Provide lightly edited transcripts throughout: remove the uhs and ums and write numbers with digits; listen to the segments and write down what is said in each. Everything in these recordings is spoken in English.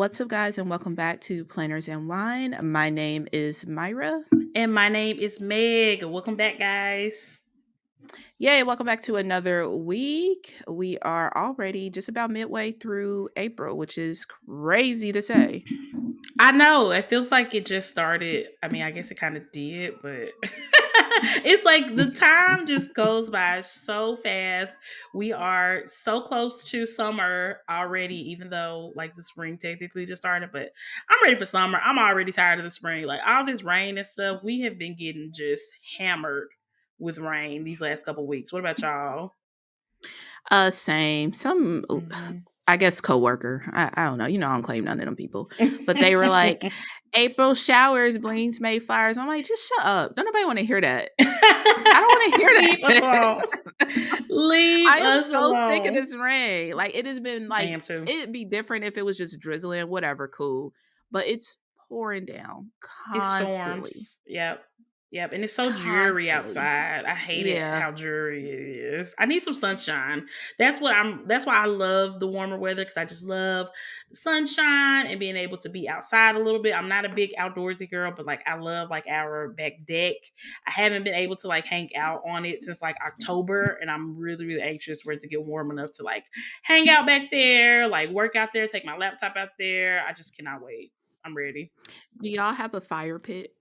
What's up, guys, and welcome back to Planners and Wine. My name is Myra. And my name is Meg. Welcome back, guys. Yay, welcome back to another week. We are already just about midway through April, which is crazy to say. I know it feels like it just started. I mean, I guess it kind of did, but it's like the time just goes by so fast. We are so close to summer already, even though like the spring technically just started. But I'm ready for summer. I'm already tired of the spring. Like all this rain and stuff, we have been getting just hammered with rain these last couple weeks. What about y'all? Same. Some, Hmm. I guess, coworker. I don't know. I don't claim none of them people, but they were like, "April showers brings May fires." I'm like, just shut up. Don't nobody want to hear that. I don't want to Leave us hear alone. that. Leave I am us so sick of alone. this rain. Like it has been I like am too. it'd be different if it was just drizzling, whatever, cool. But it's pouring down It's constantly. storms. Yep. Yep. And it's so dreary Constantly. outside. I hate it Yeah. how dreary it is. I need some sunshine. That's why I love the warmer weather because I just love the sunshine and being able to be outside a little bit. I'm not a big outdoorsy girl, but like I love like our back deck. I haven't been able to like hang out on it since like October, and I'm really, really anxious for it to get warm enough to like hang out back there, like work out there, take my laptop out there. I just cannot wait. I'm ready. Do y'all have a fire pit?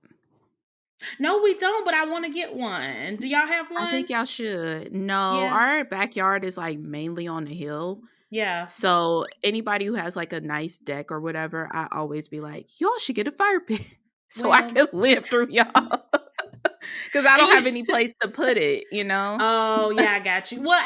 No, we don't, but I want to get one. Do y'all have I one? think y'all should. No, Yeah. our backyard is like mainly on the hill. Yeah. So anybody who has like a nice deck or whatever, I always be like, y'all should get a fire pit so I Well, can live through y'all. Because I and don't have you any place to put it? Oh, yeah, I got you. Well, our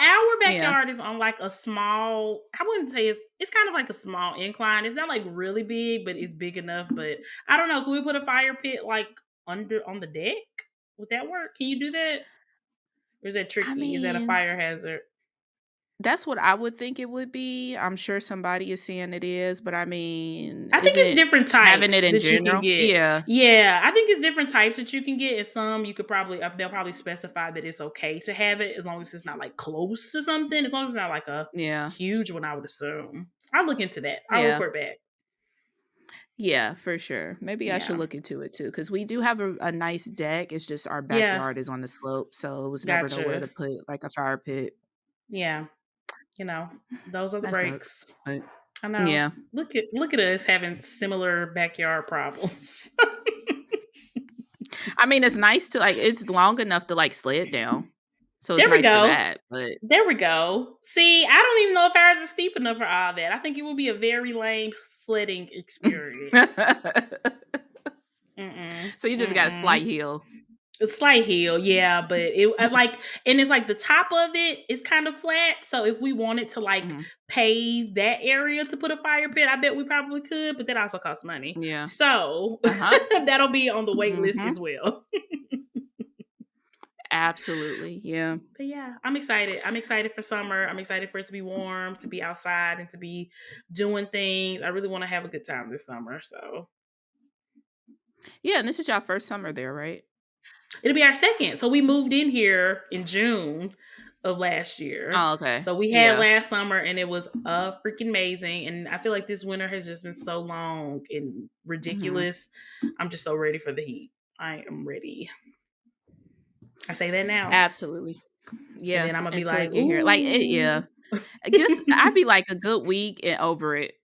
Yeah. backyard is on like a small, I wouldn't say it's kind of like a small incline. It's not like really big, but it's big enough. But I don't know. Can we put a fire pit like under on the deck? Would that work? Can you do that? Or is that I tricky? Is that a mean, fire hazard? that's what I would think it would be. I'm sure somebody is saying it is, but I mean, I think it's isn't different having it types in that you can general? get. Yeah. Yeah, I think it's different types that you can get. And some you could probably they'll probably specify that it's okay to have it as long as it's not like close to something. As long as it's not like a Yeah. huge one, I would assume. I'll look into that. I'll Yeah. report back. Yeah, for sure. Maybe I should Yeah. look into it too because we do have a nice deck. It's just our Yeah. backyard is on the slope, so it was never nowhere Gotcha. to put like a fire pit. Yeah. You know, those are the That sucks. breaks. But I know. yeah. Look at us having similar backyard problems. I mean, it's nice to like it's long enough to like sled down. So it's There we nice for go. that, but There we go. See, I don't even know if ours is steep enough for all that. I think it would be a very lame sledding experience. Mm-mm. so you just got a Mm-mm. slight heel. A slight hill, yeah, but like, and it's like the top of it is kind of flat. So if we wanted to like Mhm. pave that area to put a fire pit, I bet we probably could, but that also costs money. Yeah. So Uh-huh. that'll be on the wait list Mhm. as well. Absolutely. Yeah. But yeah, I'm excited. I'm excited for summer. I'm excited for it to be warm, to be outside, and to be doing things. I really want to have a good time this summer. So Yeah, and this is your first summer there, right? it'll be our second. So we moved in here in June of last year. Oh, okay. So we had Yeah. last summer and it was freaking amazing. And I feel like this winter has just been so long and Mhm. ridiculous. I'm just so ready for the heat. I am ready. I say that now. Absolutely. And Yeah, then I'm gonna be until it like, get here. Like it ooh. yeah. I guess I'd be like a good week and over it.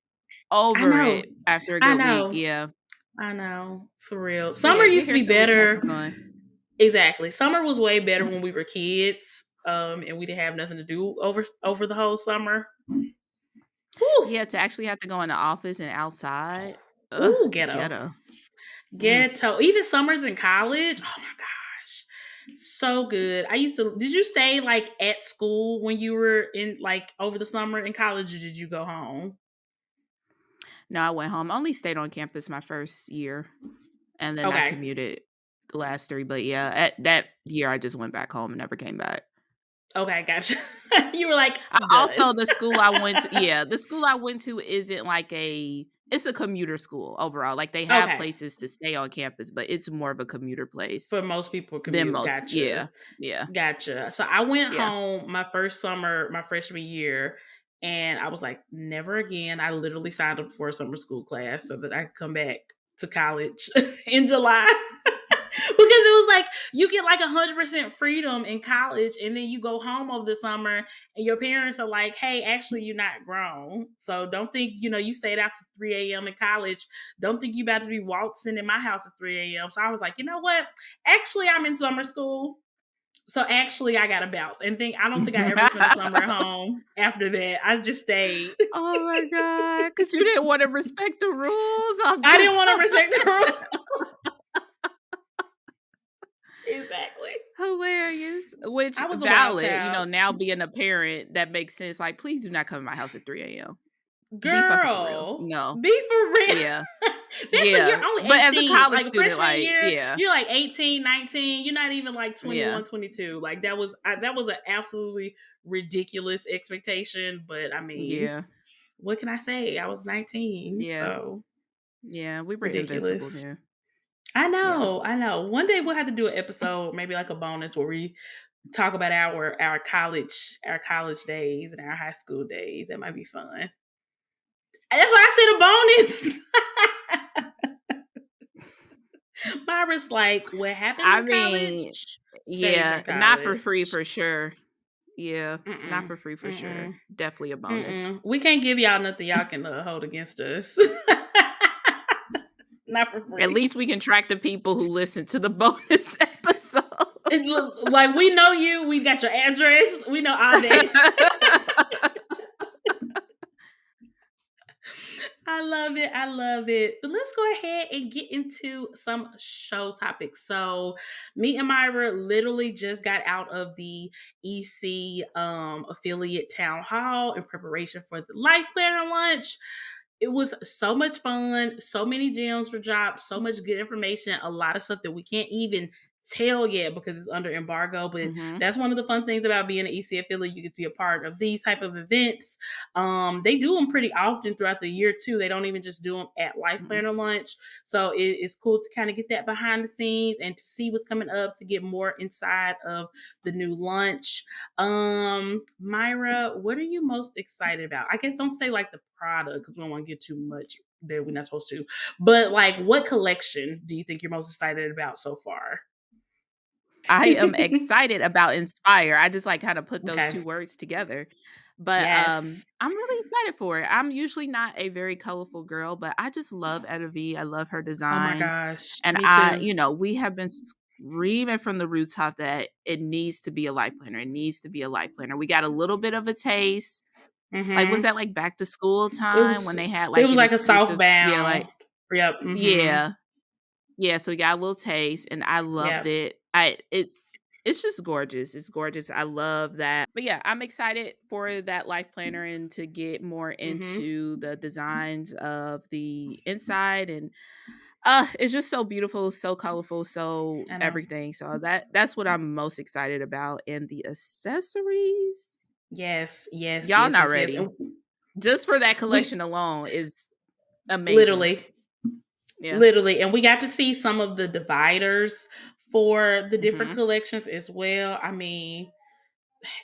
I Over know. it after a I good week. know. Yeah. I know. For real. But Summer yeah, get used to here be so we can have some better. fun. Exactly. Summer was way better when we were kids. And we didn't have nothing to do over the whole summer. Whew. Yeah, to actually have to go in the office and outside. Ugh, Ooh, ghetto. ghetto. Mm. Ghetto. Even summers in college. Oh my gosh. So good. Did you stay like at school when you were in like over the summer in college or did you go home? No, I went home. I only stayed on campus my first year, and then I Okay. commuted the last 3. But yeah, at that year I just went back home and never came back. Okay, gotcha. You were like, I done. also the school I went to yeah, the school I went to isn't like it's a commuter school overall. Like they have Okay. places to stay on campus, but it's more of a commuter place For most people than commute. most. Gotcha. Yeah. Yeah. Gotcha. So I went Yeah. home my first summer, my freshman year, And I was like, never again. I literally signed up for a summer school class so that I could come back to college in July. Because it was like you get like 100% freedom in college, and then you go home over the summer, and your parents are like, "Hey, actually, you're not grown, so don't think you stayed out to 3 a.m. in college. Don't think you about to be waltzing in my house at 3 a.m." So I was like, you know what? Actually, I'm in summer school, so actually, I got to bounce. And I don't think I ever spent a summer at home after that. I just stayed. Oh my god, because you didn't want to respect the rules. I'm I dead. didn't want to respect the rules. Exactly. Hilarious. Which I was a wild valid, child. now being a parent, that makes sense. Like, please do not come to my house at 3 a.m. Be fucking for real. Girl, No. be for real. Yeah. Especially Yeah. you're only But as a 18. college Like a student, freshman like, year, yeah. you're like 18, 19. You're not even like Yeah. 21, 22. Like that was an absolutely ridiculous expectation. But I mean, Yeah. what can I say? I was 19, Yeah. so Yeah. We were invincible ridiculous. then. I Yeah. know, I know. One day we'll have to do an episode, maybe like a bonus where we talk about our college days and our high school days. That might be fun. That's why I said a bonus. Myra's like, what happens I in mean, college stays yeah, in not for free college. for sure. Yeah, not Mm-mm, for free for sure. mm-mm, Definitely a bonus. mm-mm. We can't give y'all nothing y'all can hold against us. Not for At free. least we can track the people who listen to the bonus episode. Like we know you. We got your address. We know all day. I love it. I love it. But let's go ahead and get into some show topics. So, me and Myra literally just got out of the EC affiliate town hall in preparation for the Life Planner lunch. It was so much fun. So many gems were dropped. So much good information. A lot of stuff that we can't even tell yet because it's under embargo. But Hmm. that's one of the fun things about being an EC affiliate. You get to be a part of these type of events. They do them pretty often throughout the year too. They don't even just do them at Life Hmm. Planner Lunch. So it's cool to kind of get that behind the scenes and to see what's coming up, to get more inside of the new lunch. Myra, what are you most excited about? I guess don't say like the product because we don't want to get too much there. We're not supposed to. But like, what collection do you think you're most excited about so far? I am excited about Inspire. I just like kind of put those two Okay. words together. But Yes. I'm really excited for it. I'm usually not a very colorful girl, but I just love Etta V. I love her Oh my designs. gosh. And Me too. we have been screaming from the rooftop that it needs to be a life planner. It needs to be a life planner. We got a little bit of a taste. Like, was Mm-hmm. that like back to school It time when was they had it like was an like a exclusive, yeah, southbound. like, Yep. Mm-hmm. yeah. Yeah, so we got a little taste and I loved Yep. it. It's just gorgeous. It's gorgeous. I love that. But yeah, I'm excited for that life planner and to get more Mm-hmm. into the designs of the inside, and it's just so beautiful, so colorful, so I know. everything. So that's what I'm most excited about. And the accessories, Yes, yes, y'all yes, not yes, yes. ready. And Just for that we collection alone is amazing. literally, Yeah. literally, and we got to see some of the dividers for the different Mhm. collections as well. I mean,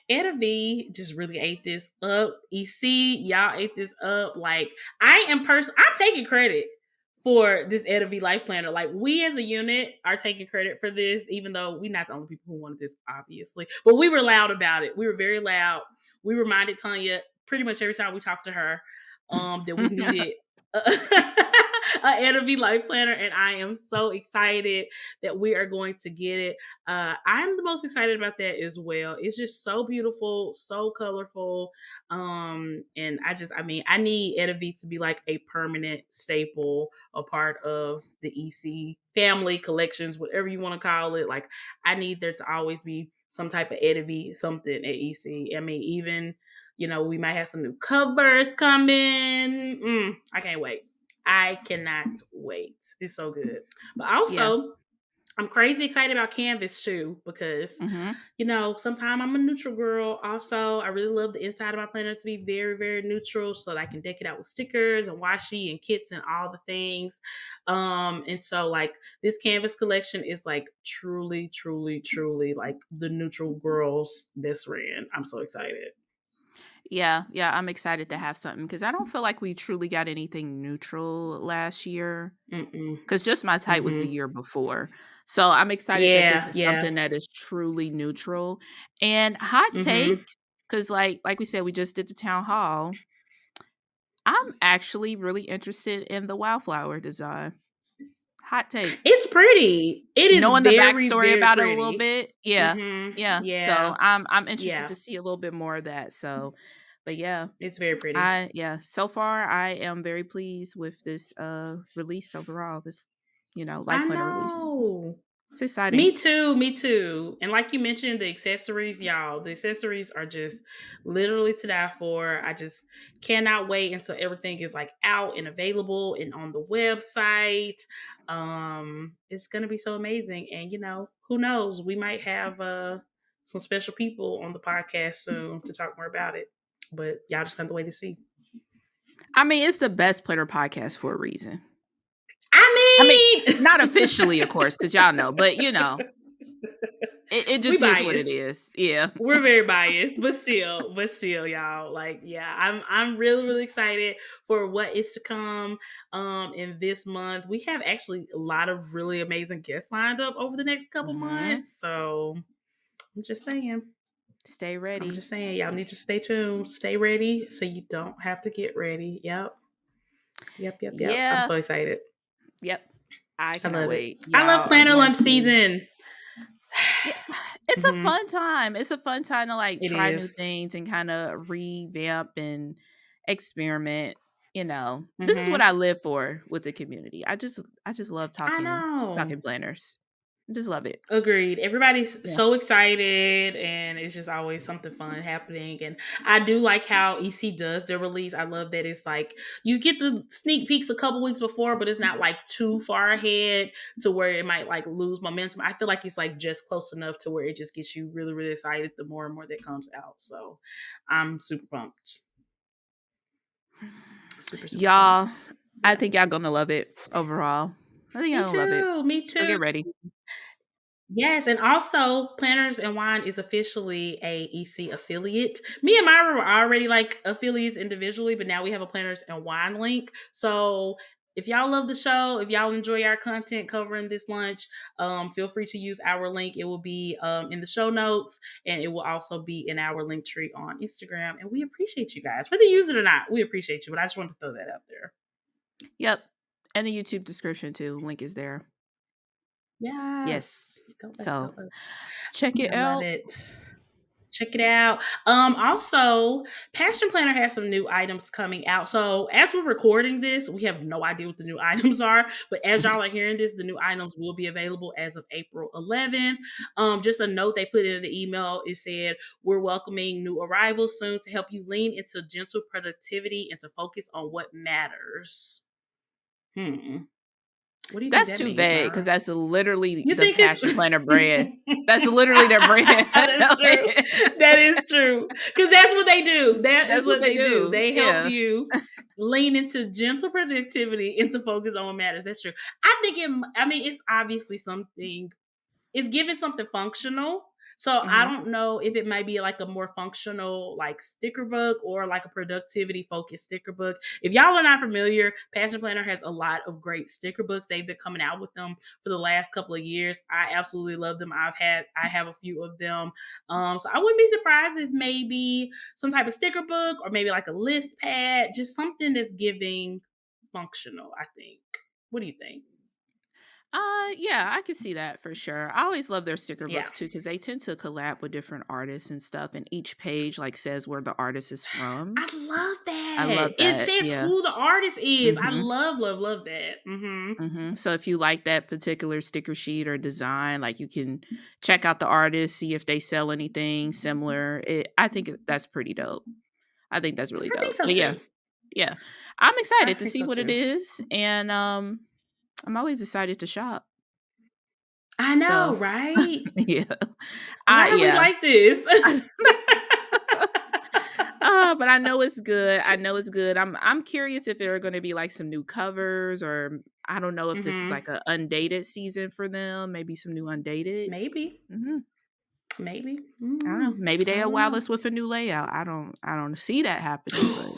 Etta V just really ate this up. EC, y'all ate this up. Like I'm taking credit for this Etta V life planner. Like we as a unit are taking credit for this, even though we're not the only people who wanted this, obviously. But we were loud about it. We were very loud. We reminded Tanya pretty much every time we talked to her that we needed a, a Etta V life planner, and I am so excited that we are going to get it. I'm the most excited about that as well. It's just so beautiful, so colorful. And I mean, I need Etta V to be like a permanent staple, a part of the EC family collections, whatever you want to call it. Like, I need there to always be some type of Etta V something at EC. I mean, even we might have some new covers coming. I can't wait. I cannot wait. It's so good. But Yeah. also, I'm crazy excited about Canvas too because Mhm. sometimes I'm a neutral girl. Also, I really love the inside of my planner to be very, very neutral so that I can deck it out with stickers and washi and kits and all the things. And so like this Canvas collection is like truly, truly, truly like the neutral girl's best friend. I'm so excited. Yeah, yeah, I'm excited to have something because I don't feel like we truly got anything neutral last year. Mm-mm. Because Just My Type was the Mm-hmm. year before. So I'm excited that this Yeah, is yeah. something that is truly neutral. And hot Mm-hmm. take, because like we said, we just did the town hall. I'm actually really interested in the wildflower design. Hot take. It's pretty. It is Knowing the very, backstory very about it a little pretty. bit. Yeah. Mm-hmm. Yeah. So Yeah. I'm interested Yeah. to see a little bit more of that. So but yeah. It's very pretty. So far I am very pleased with this release overall. This, Life I Planner release. know. It's exciting. Me too, me too. And like you mentioned, the accessories, y'all, the accessories are just literally to die for. I just cannot wait until everything is like out and available and on the website. It's gonna be so amazing. And who knows? We might have some special people on the podcast soon to talk more about it. But y'all just have to wait to see. I mean, it's the best planner podcast for a reason. I mean, I not officially, of mean, course, because y'all know, but it we just is what it biased. is. Yeah. We're very biased, but still, y'all. Like, yeah, I'm really, really excited for what is to come in this month. We have actually a lot of really amazing guests lined up over the next couple Hmm. months. So I'm just saying. Stay I'm ready. just saying, y'all need to stay tuned, stay ready so you don't have to get ready. Yep. Yep, yep, yep. I'm Yeah. so excited. Yep. I I cannot love it. wait. I love Y'all are planner going lunch to. season. Yeah, it's a hmm fun time. It's a fun time to like It try new is. things and kind of revamp and experiment. This is what Mm-hmm. I live for with the community. I just love I talking know. planners. I just love it. Agreed. Everybody's Yeah. so excited, and it's just always something fun happening. And I do like how EC does their release. I love that it's like you get the sneak peeks a couple weeks before, but it's not like too far ahead to where it might like lose momentum. I feel like it's like just close enough to where it just gets you really, really excited the more and more that comes out. So I'm super pumped. Super, super Y'all, pumped. I Yeah. think y'all gonna love it overall. I think Me y'all gonna love it. too. Me So too. get ready. Yes, and also Planners and Wine is officially a EC affiliate. Me and Myra were already like affiliates individually, but now we have a Planners and Wine link. So if y'all love the show, if y'all enjoy our content covering this lunch, feel free to use our link. It will be in the show notes, and it will also be in our link tree on Instagram. And we appreciate you guys, whether you use it or not. We appreciate you, but I just wanted to throw that out there. Yep. And the YouTube description too. Link is there. Yes. Yes, go us, go So us. check it I love out. it. Check it out. Also, Passion Planner has some new items coming out. So as we're recording this, we have no idea what the new items are. But as y'all are hearing this, the new items will be available as of April 11th. Just a note they put in the email. It said, "We're welcoming new arrivals soon to help you lean into gentle productivity and to focus on what matters." What do you think That's that too means, vague because Myra? that's literally You the think it's Passion Planner brand. That's literally their brand. That's true. That is true. Because that's what they do. That is That's what what they they do. do. They help Yeah. you lean into gentle productivity and to focus on what matters. That's true. I mean, it's obviously something it's giving something functional. So I Mhm. don't know if it might be like a more functional like sticker book or like a productivity focused sticker book. If y'all are not familiar, Passion Planner has a lot of great sticker books. They've been coming out with them for the last couple of years. I absolutely love them. I have a few of them. So I wouldn't be surprised if maybe some type of sticker book or maybe like a list pad, just something that's giving functional, I think. What do you think? Yeah, I can see that for sure. I always love their sticker Yeah. books too because they tend to collab with different artists and stuff, and each page like says where the artist is from. I love I that. love It that. says Yeah. who the artist is. I Mhm. love, love, love that. So if you like that particular sticker sheet or design, like you can check out the artist, see if they sell anything similar. I think that's pretty dope. I think that's really I think dope. so But yeah, too. yeah, I'm I excited to think see so what it too. is, and I'm always excited to shop. I So know, right? yeah, Why do we yeah. like this? But I know it's good. I know it's good. I'm curious if there are going to be like some new covers, or I don't know if this is hmm like a undated season for them. Maybe some new undated. Maybe. Hmm. Maybe. I don't know. Maybe I they'll don't wow know. us with a new layout. I don't see that happening, but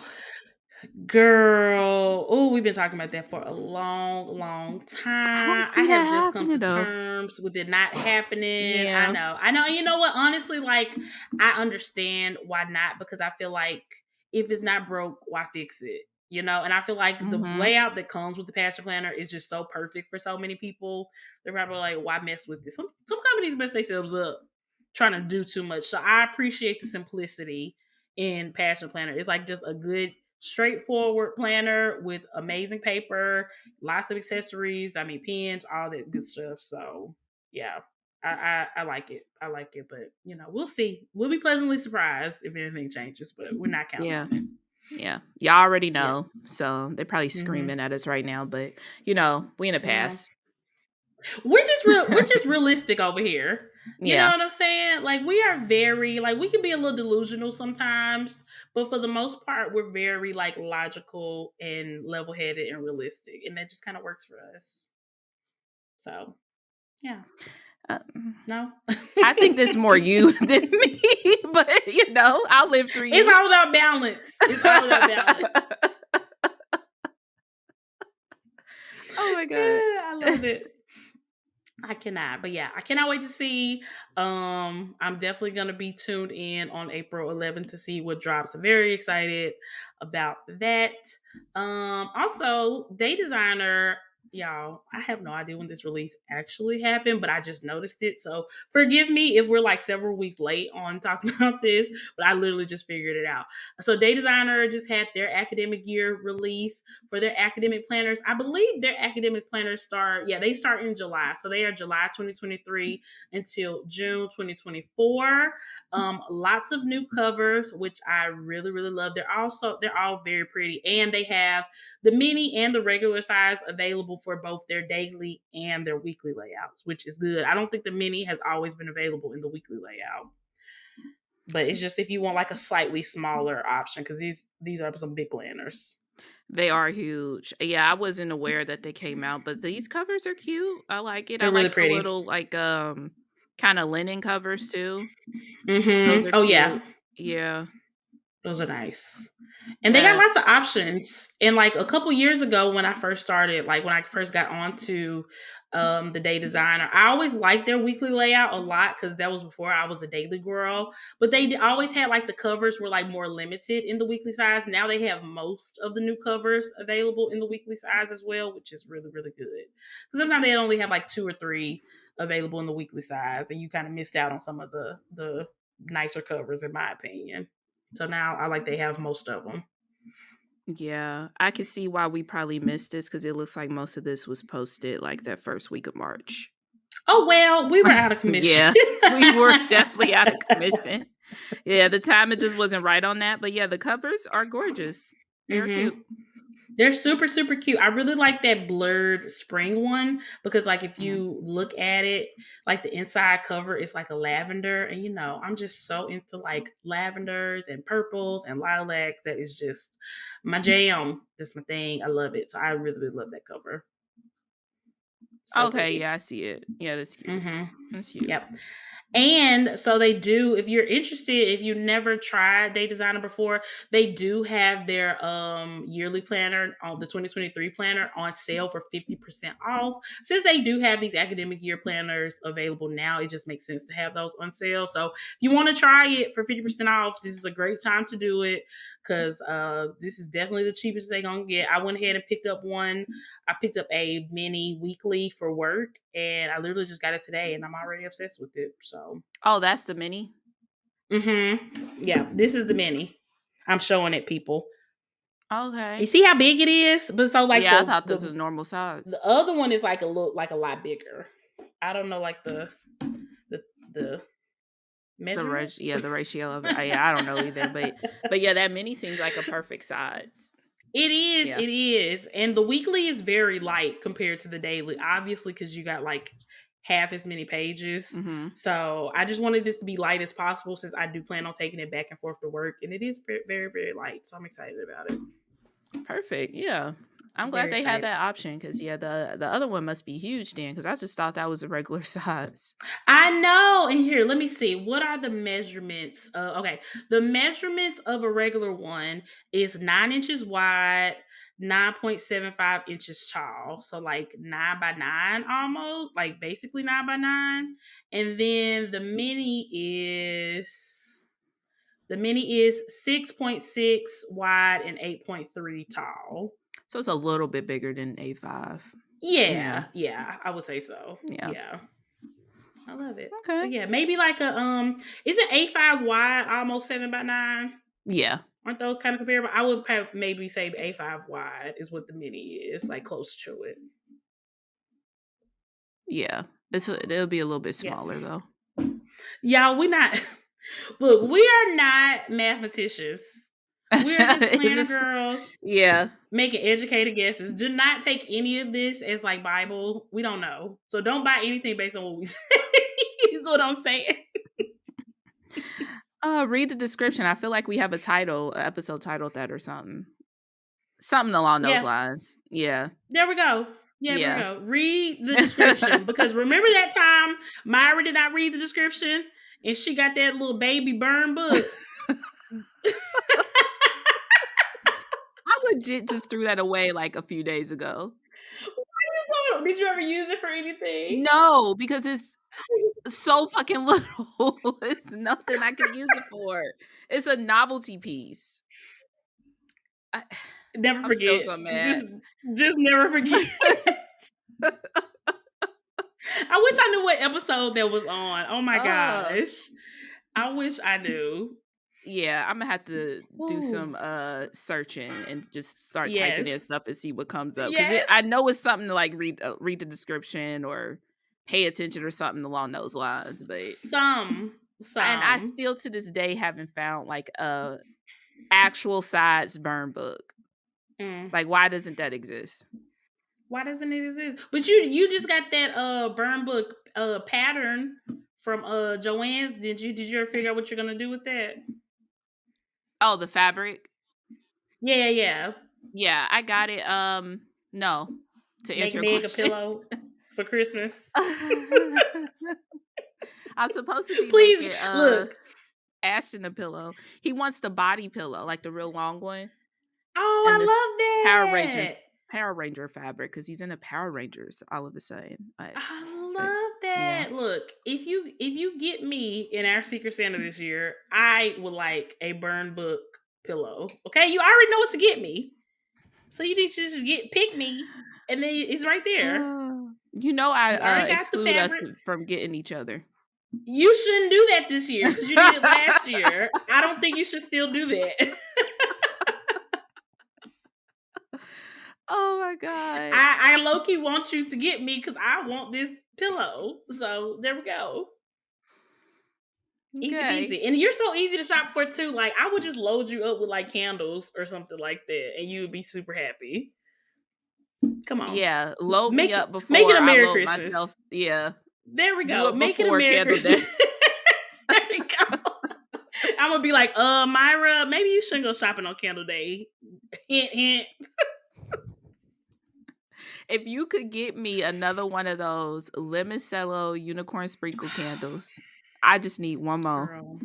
Girl, oh, we've been talking about that for a long, long I don't time. I see that have just come happening to though. terms with it not happening. I Yeah. know. I know. You know what? Honestly, like, I understand why not, because I feel like if it's not broke, why fix it? You know, and I feel like the Mhm. layout that comes with the pastor planner is just so perfect for so many people. They're probably like, why mess with this? Some companies mess themselves up trying to do too much. So I appreciate the simplicity in passion planner. It's like just a good straightforward planner with amazing paper, lots of accessories. I mean, pens, all that good stuff. So yeah, I like it. I like it, but you know, we'll see. We'll be pleasantly surprised if anything changes, but we're not counting Yeah. on it. Yeah. Y'all already Yeah. know. So they're probably Hmm. screaming at us right now, but we in a Well, pass. we're just realistic over here. You know Yeah. what I'm saying? Like we are very like we can be a little delusional sometimes, but for the most part, we're very like logical and level headed and realistic, and that just kind of works for us. So yeah, Uh, no, I think there's more you than me, but I'll live through it's you. all about balance. It's all about balance. Oh my god. I love it. I cannot, but yeah, I cannot wait to see. I'm definitely gonna be tuned in on April 11th to see what drops. I'm very excited about that. Also, Day Designer, y'all. I have no idea when this release actually happened, but I just noticed it. So forgive me if we're like several weeks late on talking about this, but I literally just figured it out. So Day Designer just had their academic year release for their academic planners. I believe their academic planners they start in July. So they are July 2023 until June 2024. Lots of new covers, which I really, really love. They're all very pretty. And they have the mini and the regular size available for both their daily and their weekly layouts, which is good. I don't think the mini has always been available in the weekly layout. But it's just if you want like a slightly smaller option, because these are some big planners. They are huge. Yeah, I wasn't aware that they came out, but these covers are cute. I like it. I They're really like the pretty. little kind of linen covers too. Those Mm-hmm. are Oh yeah, cute. Yeah. those are nice. And they got That lots of options. And like a couple years ago when I first started, like when I first got onto the Day Designer, I always liked their weekly layout a lot because that was before I was a daily girl. But always had like the covers were like more limited in the weekly size. Now they have most of the new covers available in the weekly size as well, which is really, really good. Because sometimes they only have like two or three available in the weekly size, and you kind of missed out on some of the nicer covers, in my opinion. So now I like they have most of them. Yeah, I can see why we probably missed this because it looks like most of this was posted like that first week of March. Oh well, we were out of commission. Yeah, we were definitely out of commission. Yeah, the time it just wasn't right on that. But yeah, the covers are gorgeous. They are Hmm. cute. They're super super cute. I really like that blurred spring one because like if Mhm. you look at it, like the inside cover is like a lavender, and you know I'm just so into like lavenders and purples and lilacs. That is just my jam. That's my thing. I love it. So I really really love that cover. So Okay, pretty. yeah, I see it. Yeah, that's cute. Hmm. That's cute. Yep. And so they do, if you're interested, if you never tried Day Designer before, they do have their yearly planner on the 2023 planner on sale for 50% off. Since they do have these academic year planners available now, it just makes sense to have those on sale. So if you want to try it for 50% off, this is a great time to do it because this is definitely the cheapest they're gonna get. I went ahead and picked up one. I picked up a mini weekly for work, and I literally just got it today, and I'm already obsessed with it. So, Oh, that's the mini? yeah, this is the mini. I'm showing it, people. You Okay. see how big it is? But so like Yeah, I the thought this the was normal size. the other one is like a lot bigger. I don't know like the the measurements. The ratio of it. Yeah, I don't know either, but yeah, that mini seems like a perfect size. Yeah. It is. And the weekly is very light compared to the daily, obviously, because you got like half as many pages. Mhm. So I just wanted this to be light as possible since I do plan on taking it back and forth to work. And it is very, very light. So I'm excited about it. Perfect. Yeah. I'm glad Very they had excited. that option because yeah, the other one must be huge then because I just thought that was a regular size. I know. And here, let me see. What are the measurements? Okay. The measurements of a regular one is 9 inches wide, 9.75 inches tall. So like 9 by 9 almost, like basically 9 by 9. And then the mini is 6.6 wide and 8.3 tall. So it's a little bit bigger than A5. Yeah. Yeah, I would say so. Yeah. Yeah. I love it. Okay. But yeah, maybe like a isn't A5 wide almost 7 by 9? Yeah. Aren't those kind of comparable? I would maybe say A5 wide is what the mini is, like close to it. Yeah. It'll be a little bit Yeah. smaller though. Y'all, we not look, we are not mathematicians. We are just It's planner just girls yeah. making educated guesses. Do not take any of this as like Bible. We don't know. So don't buy anything based on what we say. Is what I'm saying. Read the description. I feel like we have a episode titled that or something. Something along those Yeah. lines. Yeah. There we go. Yeah, there we Yeah. go. Read the description because remember that time Myra did not read the description and she got that little baby burn book. I legit just threw that away like a few days ago. Did you ever use it for anything? No, because it's so fucking little. It's nothing I could use it for. It's a novelty piece. I, Never I'm still forget. so Just mad. just never forget. I wish I knew what episode that was on. Oh my uh, gosh. I wish I knew. yeah, I'm gonna have to do Ooh. some searching and just start typing Yes. in stuff and see what comes up because Yes. I know it's something to like read the description or pay attention or something along those lines. But Some. and I Some. still to this day haven't found like a actual size burn book. Mm. Like, why doesn't that exist? Why doesn't it exist? But you just got that burn book pattern from Joanne's. Did you ever figure out what you're gonna do with that? Oh, the fabric. Yeah, yeah. Yeah, I got it. No, to Make answer your Meg a question. pillow for Christmas. I'm supposed to be Please making look. Ashton a pillow. He wants the body pillow, like the real long one, and this Oh, Power I love Ranger that. Power Ranger fabric because he's in the Power Rangers all of a sudden. I But love yeah, that. Look, if you get me in our Secret Santa this year, I would like a burn book pillow. Okay, you already know what to get me, so you need to just pick me, and then it's right there. I You already got the exclude us fabric. from getting each other. You shouldn't do that this year because you did it last year. I don't think you should still do that. Oh my god. I low key want you to get me because I want this pillow. So there we go. Easy Okay. peasy. And you're so easy to shop for too. Like I would just load you up with like candles or something like that, and you would be super happy. Come on, Yeah, load me make up make it before a I Merry load Christmas. myself. Yeah, There we do go. it Make it a before Merry Candle Christmas. Day. There we go. I'm gonna be like, Myra, maybe you shouldn't go shopping on Candle Day. Hint, hint. If you could get me another one of those Limoncello unicorn sprinkle candles, I just need one more. Girl.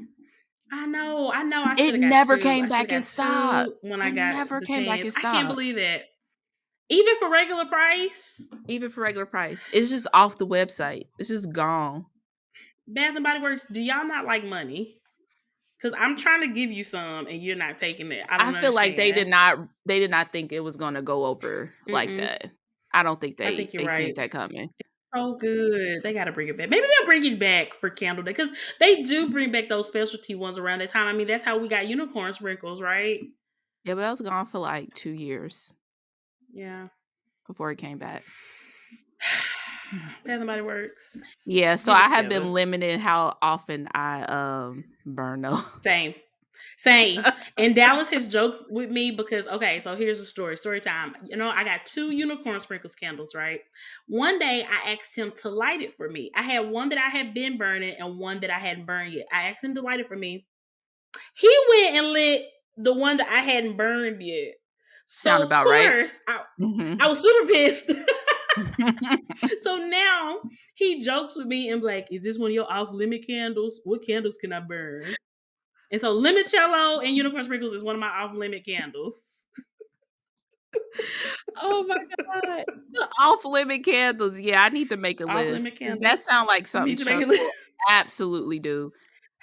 I know. I should It have got never two. came I should back have in got stock. two when I It got never the came back chance. in I can't stock, believe that. Even for regular price, even for regular price. It's just off the website. It's just gone. Bath and Body Works, do y'all not like money? Because I'm trying to give you some and you're not taking it. I I don't feel like understand. they did not think it was gonna go over like Mm-mm. that. I don't think I think you're they seen right. that coming. So good. They got to bring it back. Maybe they'll bring it back for Candle Day because they do bring back those specialty ones around that time. I mean, that's how we got unicorn sprinkles, right? Yeah, but I was gone for like 2 years Yeah. before it came back. Bath and Body Works. Yeah, so Get it I have been together. limited how often I burn though. Same. Same. And Dallas has joked with me because okay, so here's a story. Story time. I got two unicorn sprinkles candles, right? One day I asked him to light it for me. I had one that I had been burning and one that I hadn't burned yet. I asked him to light it for me. He went and lit the one that I hadn't burned yet. So Sound of about right. course, I Mhm. was super pissed. So now he jokes with me and be like, "Is this one of your off limit candles? What candles can I burn?" And so limoncello and unicorn sprinkles is one of my off limit candles. Oh my god. The off-limit candles. Yeah, I need to make a Off list limit because that candles. sounds like You something need to make Chuck a list. will absolutely do.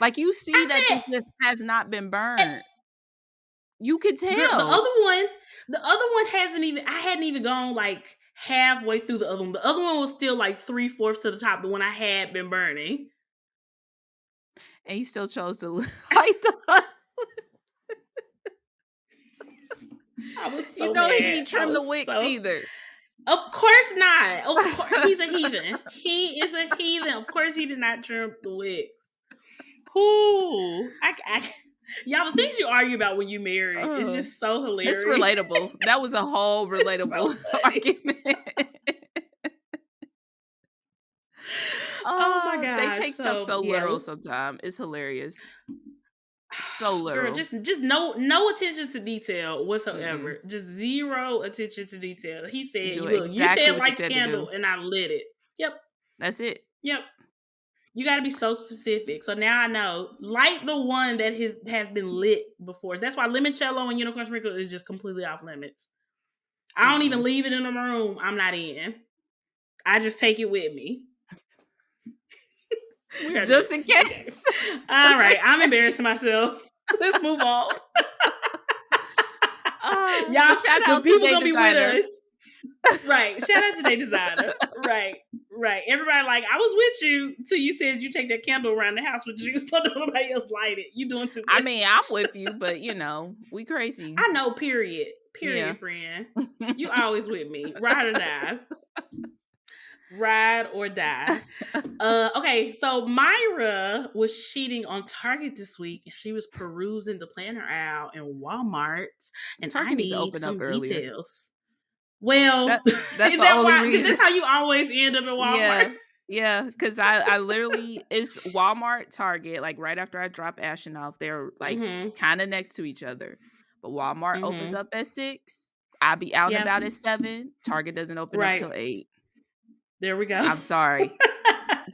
Like, you see I that this said, just has not been burned. You could girl, tell. the other one hasn't even. I hadn't even gone like halfway through the other one. The other one was still like 3/4 to the top. The one I had been burning. And he still chose to light the I was you so know he mad. ain't I trimmed the was wicks so. either. Of course not. Of course, he's a heathen. He is a heathen. Of course, he did not trim the wigs. Who? Y'all, the things you argue about when you married is Oh, just so it's hilarious. relatable. That was a whole It's so relatable funny. argument. Oh my They gosh. take stuff So so yeah, literal sometimes. It's hilarious. So girl, literal. just no attention to detail whatsoever. Mm-mm. Just zero attention to detail. He said, Do "Look, you exactly said what you light the said to candle, do. and I lit it." Yep, That's it. yep. You got to be so specific. So now I know. Light the one that has been lit before. That's why limoncello and unicorn sprinkle is just completely off limits. I don't even Mm-mm. leave it in the room. I'm not in. I just take it with me. We are Just in just okay. case. All right, I'm embarrassing myself. Let's move on. But Y'all, shout the out to people Day gonna be with Designer. us. Right. Shout out to their designer. Right. Right. Everybody like, I was with you till you said you take that candle around the house with you so nobody else light it. You doing too I much. mean, I'm with you, but we crazy. I know, period. Yeah. Period, friend. You always with me. Ride or die. Ride or die. Okay, so Myra was cheating on Target this week and she was perusing the planner aisle in Walmart, and I Target need to need open up some earlier. details. Well, That's is the that only why? Because reason. that's how you always end up at Walmart. Yeah. Yeah, because I literally it's Walmart, Target, like right after I drop Ashton off, they're like Mm-hmm. kind of next to each other. But Walmart opens Mm-hmm. up at 6. I'll be out and Yeah. about at 7. Target doesn't open up Right. till 8. There we go. I'm sorry.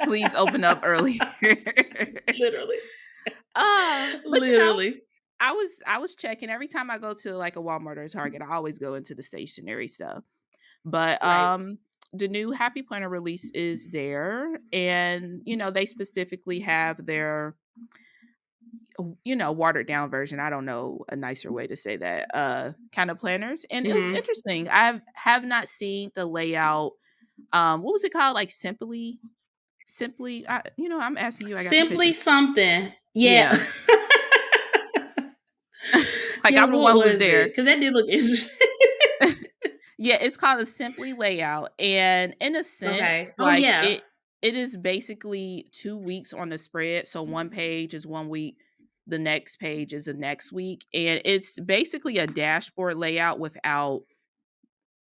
Please open up earlier. Literally. But Literally. I was checking every time I go to like a Walmart or a Target, I always go into the stationery stuff. But Right. the new Happy Planner release is there, and they specifically have their watered down version. I don't know a nicer way to say that. Kind of planners, and it was Mm-hmm. interesting. I have not seen the layout. What was it called? Like simply. I'm asking you. I got the Simply pictures. something. Yeah. Yeah, like Yeah, I'm the what one who's was it? there. Because that did look interesting. Yeah, it's called a simply layout, and in a Okay. sense, Oh like yeah. it is basically 2 weeks on the spread. So one page is one week, the next page is the next week, and it's basically a dashboard layout without,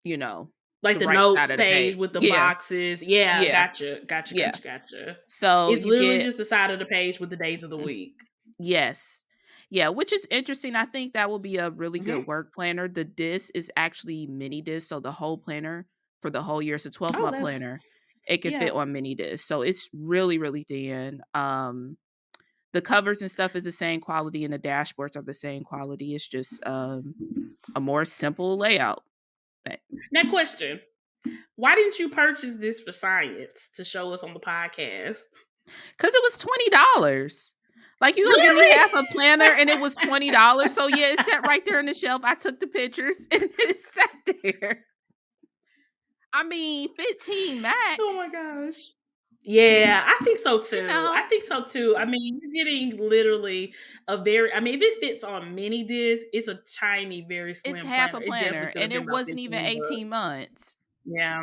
you know, Like the the right side notes of the page page. with the Yeah, boxes. Yeah, yeah, gotcha. Gotcha. yeah. Gotcha. Gotcha. So It's you literally get just the side of the page with the days of the week. yes. Yeah, which is interesting. I think that will be a really Hmm. good work planner. The disc is actually mini disc, so the whole planner for the whole year. It's a Oh, 12-month that planner. It can yeah. fit on mini disc. So it's really, really thin. The covers and stuff is the same quality and the dashboards are the same quality. It's just a more simple layout. Now, question: why didn't you purchase this for science to show us on the podcast? Because it was $20. Like, you gonna give me Really? half a planner and it was $20. So yeah, it sat right there on the shelf. I took the pictures and it sat there. I mean, 15 Oh my max, gosh. Yeah, I think so you too. know, I think so too. I mean, you're getting literally I mean, if it fits on mini disc, it's a tiny, very it's slim half planner. a It definitely planner could have and been it about wasn't even 18 $15. months. Yeah.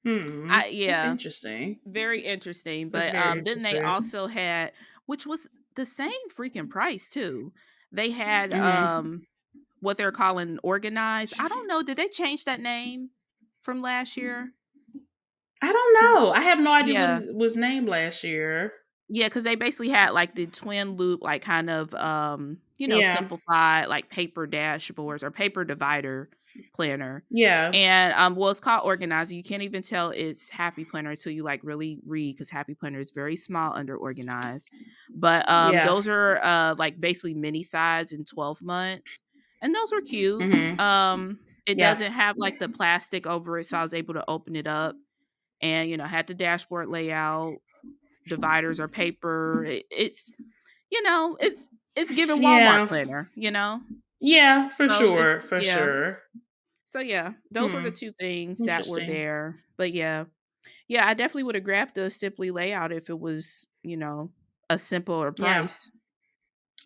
Hmm. That's Yeah, interesting. very interesting. That's But very then they interesting. also had, which was the same freaking price too. They had Hmm. what they're calling organized. I don't know, did they change that name from last year? I don't Cuz know. I have no idea what yeah, it was named last year. Yeah, because they basically had, like, the twin loop, like, kind of, Yeah. simplified, like, paper dashboards or paper divider planner, Yeah. and, well, it's called Organizer. You can't even tell it's Happy Planner until you, like, really read, because Happy Planner is very small under Organized, but, Yeah. those are, like, basically mini size in 12 months, and those were cute. Mhm. It Yeah. doesn't have, like, the plastic over it, so I was able to open it up and, had the dashboard layout. Dividers are paper. It's giving Walmart Yeah. planner. Yeah, for So it's sure, for yeah. sure. So yeah, those were the Hmm. 2 things that were Interesting. there. But yeah. Yeah, I definitely would have grabbed the Simply layout if it was, a simpler Yeah. price.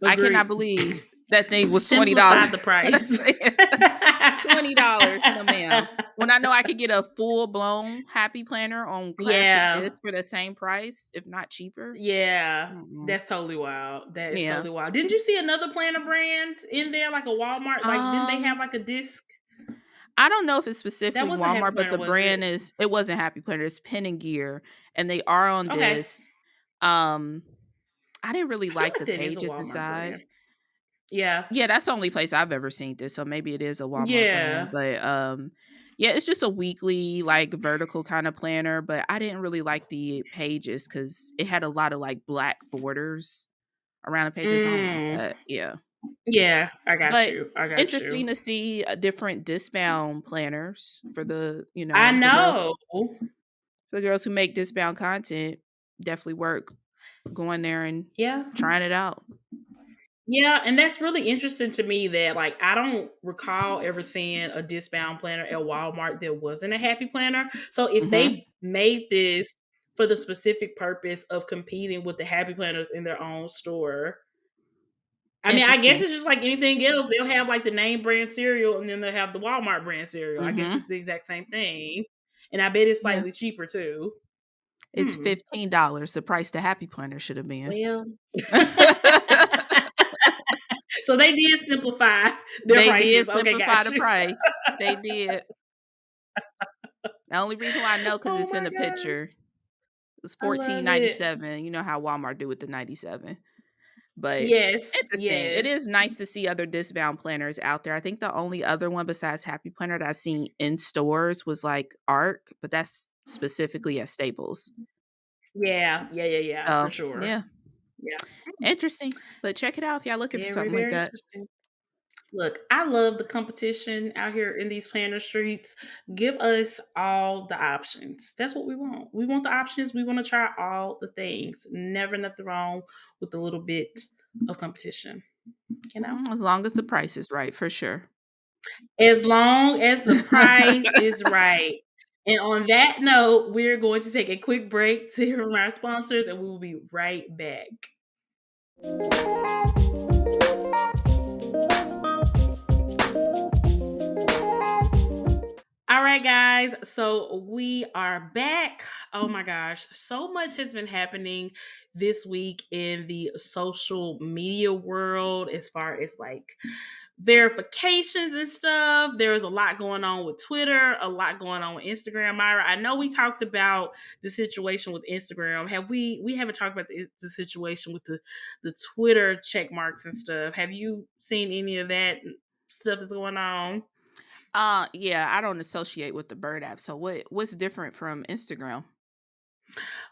I cannot Agreed. believe that thing was $20. Simplify the price. $20, no ma'am. When I know I could get a full-blown Happy Planner on classic Yeah. disc for the same price, if not cheaper. Yeah. Mm-mm. That's totally wild. That is Yeah. totally wild. Didn't you see another planner brand in there, like a Walmart? Like, didn't they have Um, like a disc? I don't know if it's That specifically wasn't Happy Walmart, but Planner, the was brand it? is it wasn't Happy Planner, it's Pen& and Gear, and they are on Okay. this. Um, I didn't really I feel like like the that is a pages Walmart inside. brand. Yeah. Yeah, that's the only place I've ever seen this, so maybe it is a Walmart brand, Yeah. but, yeah, it's just a weekly, like, vertical kinda planner, but I didn't really like the pages because it had a lot of, like, black borders around the pages. I don't like Mm. that, yeah. Yeah, I got But you. I got you. interesting to see, different discbound planners for I the girls know. who make discbound content. Definitely work going there and Yeah. trying it out. Yeah, and that's really interesting to me that like I don't recall ever seeing a discount planner at Walmart that wasn't a happy planner. So if Mhm. they made this for the specific purpose of competing with the happy planners in their own store, I mean, I guess Interesting. it's just like anything else. They'll have like the name brand cereal and then they'll have the Walmart brand cereal. I guess it's Mhm. the exact same thing. And I bet it's Yeah. slightly cheaper too. It's Hmm. $15, the price the Happy Planner should have been. Well, so they did simplify their They did prices. Okay, simplify got the you. price. They did. The only reason why I know because Oh it's in my the gosh. picture. It's I fourteen love ninety it. seven. You know how Walmart do with the 97. But Yes, interesting. It yes. is nice to see other discount planners out there. I think the only other one besides Happy Planner that I seen in stores was like Arc, but that's specifically at Staples. Yeah, yeah, yeah, yeah, for So sure. yeah, Yeah. interesting. But check it out if y'all looking for Very, something like very that. interesting. Look, I love the competition out here in these planner streets. Give us all the options. That's what we want. We want the options. We want to try all the things. Never nothing wrong with a little bit of competition, you know? As long as the price is right, for sure. As long as the price is right. And on that note, we're going to take a quick break to hear from our sponsors, and we will be right back. All right, guys. So we are back. Oh my gosh. So much has been happening this week in the social media world as far as like verifications and stuff. There's a lot going on with Twitter, a lot going on with Instagram. Myra, I know we talked about the situation with Instagram. We haven't talked about the situation with the Twitter check marks and stuff. Have you seen any of that stuff that's going on? Yeah, I don't associate with the Bird app. So what's different from Instagram?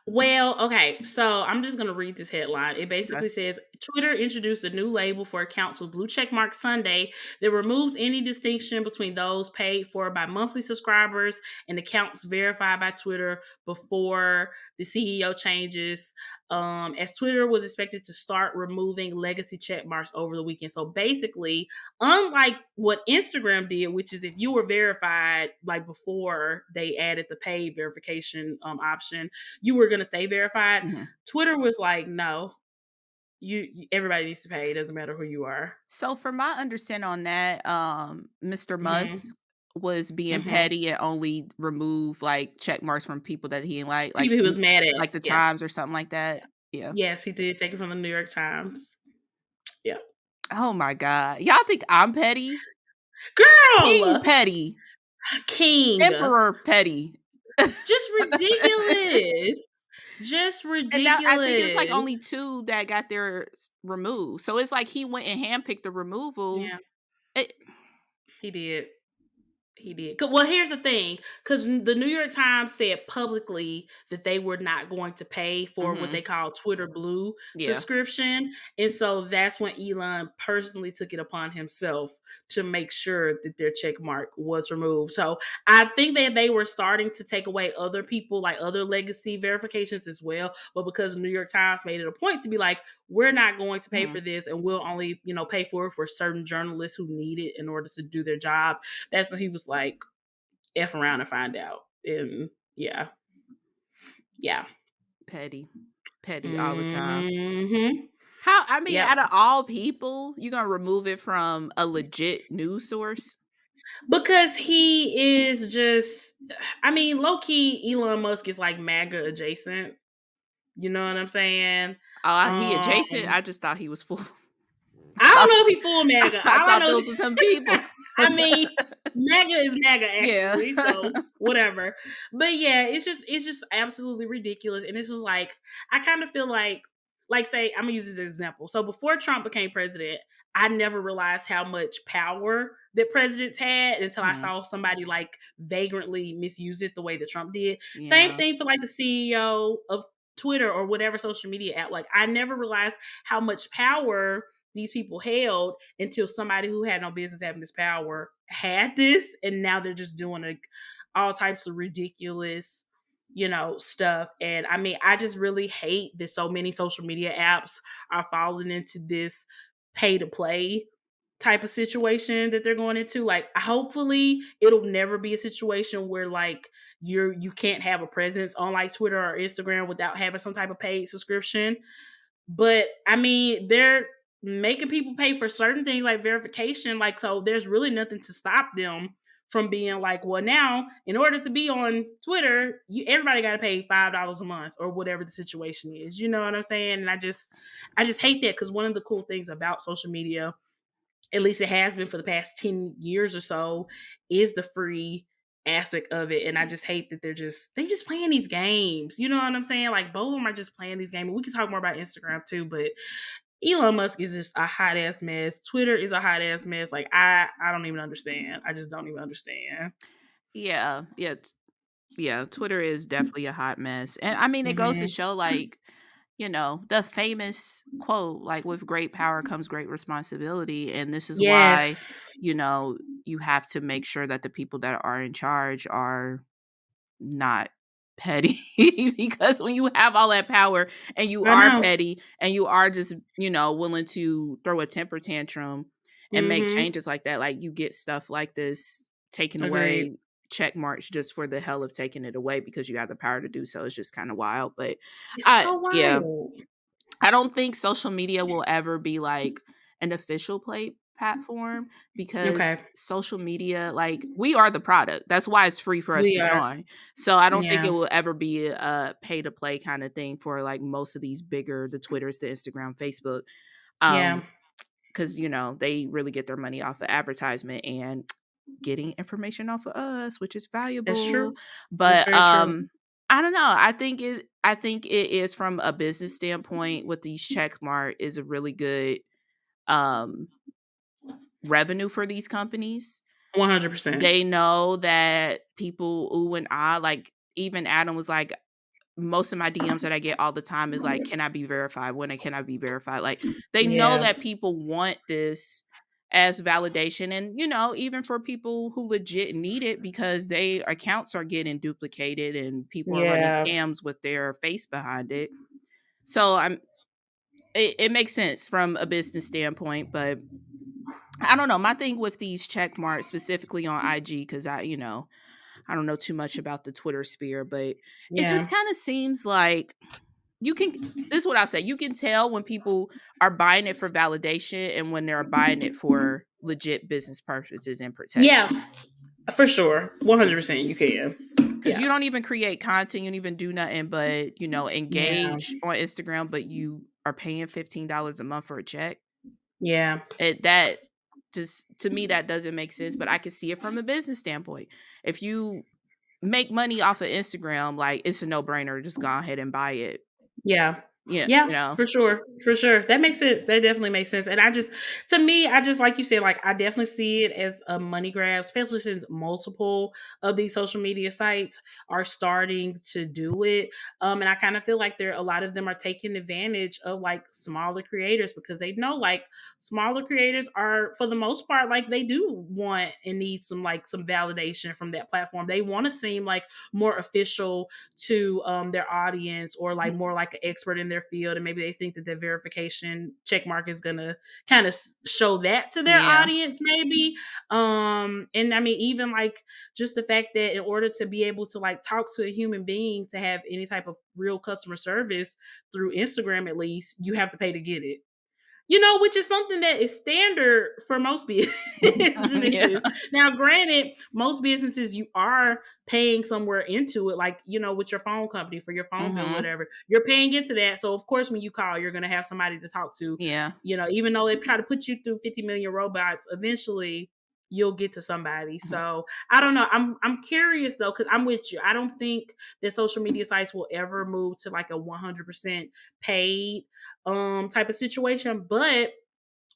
Well, okay, so I'm just gonna read this headline. It Okay. basically says Twitter introduced a new label for accounts with blue checkmark Sunday that removes any distinction between those paid for by monthly subscribers and accounts verified by Twitter before the CEO changes. As Twitter was expected to start removing legacy check marks over the weekend. So basically, unlike what Instagram did, which is if you were verified like before they added the paid verification option, you were going to stay verified. Mhm. Twitter was like, no, everybody needs to pay. It doesn't matter who you are. So from my understanding on that, Mr. Hmm. Musk was being Hmm. petty and only remove like check marks from people that he didn't People he was mad at. like the Yeah. Times or something like that. Yeah. Yes, he did take it from the New York Times. Yeah. Oh my God. Y'all think I'm petty? King Girl, petty. king, Emperor petty. just ridiculous. Just And now I think it's like only ridiculous. 2 that got theirs removed. So it's like he went and handpicked the removal. Yeah, It he did. He did. Well, here's the thing, because the New York Times said publicly that they were not going to pay for what Mhm. they call Twitter Blue Yeah. subscription, and so that's when Elon personally took it upon himself to make sure that their check mark was removed. So I think that they were starting to take away other people, like other legacy verifications as well, but because the New York Times made it a point to be like, we're not going to pay Mhm. for this, and we'll only pay for it for certain journalists who need it in order to do their job. That's when he was like, F around and find out. And yeah, yeah. Petty. Petty all the time. Hmm. How I mean, Yep. out of all people, you gonna remove it from a legit news source? Because he is just, I mean, low key, Elon Musk is like MAGA adjacent. You know what I'm saying? He Um, adjacent? I just thought he was full. I I don't thought know if he full MAGA. I All I thought know those is, were some people. I mean, MAGA is MAGA Yeah. actually, so whatever. But yeah, it's just absolutely ridiculous, and it's just like I kind of feel like say I'm gonna use this as an example. So before Trump became president, I never realized how much power that presidents had until I Mhm. saw somebody like vagrantly misuse it the way that Trump did. Same Yeah. thing for like the CEO of Twitter or whatever social media app. Like I never realized how much power these people held until somebody who had no business having this power had this, and now they're just doing all types of ridiculous stuff. And I mean, I just really hate that so many social media apps are falling into this pay to play type of situation that they're going into. Like hopefully it'll never be a situation where like you can't have a presence on like Twitter or Instagram without having some type of paid subscription. But I mean, they're making people pay for certain things like verification. Like, so there's really nothing to stop them from being like, well, now in order to be on Twitter, everybody got to pay $5 a month or whatever the situation is. You know what I'm saying? And I just hate that because one of the cool things about social media, at least it has been for the past 10 years or so, is the free aspect of it. And I just hate that they just playing these games. You know what I'm saying? Like both of them are just playing these games. We can talk more about Instagram too, but Elon Musk is just a hot ass mess. Twitter is a hot ass mess. Like I don't even understand. I just don't even understand. Yeah. Yeah. Yeah. Twitter is definitely a hot mess. And I mean, it goes to Hmm. show like, the famous quote, like with great power comes great responsibility. And this is why, Yes. you know, you have to make sure that the people that are in charge are not petty because when you have all that power and you I are know. petty and you are just, willing to throw a temper tantrum and make Hmm. changes like that, like you get stuff like this taken Agreed. away, check marks just for the hell of taking it away because you have the power to do so. It's just kind of wild. But It's I so yeah, wild. I don't think social media will ever be like an official play platform because Okay. social media, like we are the product. That's why it's free for us We to are. join. So I don't think it Yeah. will ever be a pay to play kind of thing for like most of these bigger, the Twitters, the Instagram, Facebook. Yeah. Because they really get their money off of advertisement and getting information off of us, which is That's valuable. true. That's But very true. I don't know. I think it is from a business standpoint with these check mark is a really good um revenue for these companies. 100%. They know that people ooh and ah, like even Adam was like, most of my DMs that I get all the time is like, "Can I be verified? When can I be verified?" Like, they know Yeah. that people want this as validation and, even for people who legit need it because they accounts are getting duplicated and people are running Yeah. scams with their face behind it. So, it makes sense from a business standpoint, but I don't know. My thing with these check marks, specifically on IG, because I don't know too much about the Twitter sphere, but it Yeah. just kind of seems like you can this is what I'll say, you can tell when people are buying it for validation and when they're buying it for legit business purposes and Yeah. protection. For sure. 100% you can. Because Yeah. you don't even create content, you don't even do nothing but, Yeah. engage on Instagram, but you are paying $15 a month for a check. Yeah. That just to me that doesn't make sense, but I can see it from a business standpoint. If you make money off of Instagram, like, it's a no-brainer, just go ahead and buy it. Yeah. Yeah, Yeah, you know? for sure, for sure. That makes sense. That definitely makes sense. And I just to me, I just like you said, like I definitely see it as a money grab, especially since multiple of these social media sites are starting to do it. And I kind of feel like there a lot of them are taking advantage of like smaller creators because they know like smaller creators are for the most part like they do want and need some like some validation from that platform. They want to seem like more official to their audience or like more like an expert in their field, and maybe they think that their verification check mark is gonna kind of show that to their Yeah, audience maybe. And I mean even like just the fact that in order to be able to like talk to a human being to have any type of real customer service through Instagram, at least you have to pay to get it, you know, which is something that is standard for most yeah, businesses. Now, granted, most businesses you are paying somewhere into it, like you know, with your phone company for your phone bill, mhm, whatever. You're paying into that, so of course, when you call, you're going to have somebody to talk to. yeah, You know, even though they try to put you through 50 million robots, eventually you'll get to somebody. mhm, So I don't know. I'm curious though, because I'm with you. I don't think that social media sites will ever move to like a 100% paid type of situation. But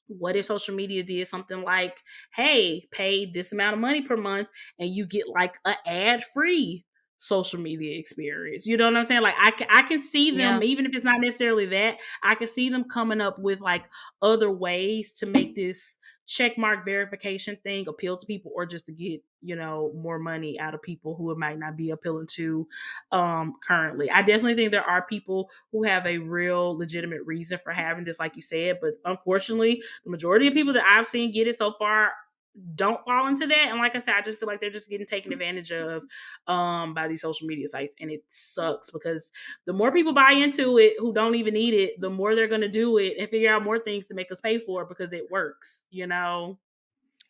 what if social media did something like, hey, pay this amount of money per month and you get like an ad free social media experience? You know what I'm saying? Like I can see them, yeah, even if it's not necessarily that, I can see them coming up with like other ways to make this check mark verification thing appeal to people, or just to get, you know, more money out of people who it might not be appealing to currently. I definitely think there are people who have a real legitimate reason for having this, like you said, but unfortunately the majority of people that I've seen get it so far don't fall into that. And like I said, I just feel like they're just getting taken advantage of by these social media sites. And it sucks because the more people buy into it who don't even need it, the more they're gonna do it and figure out more things to make us pay for it because it works, you know?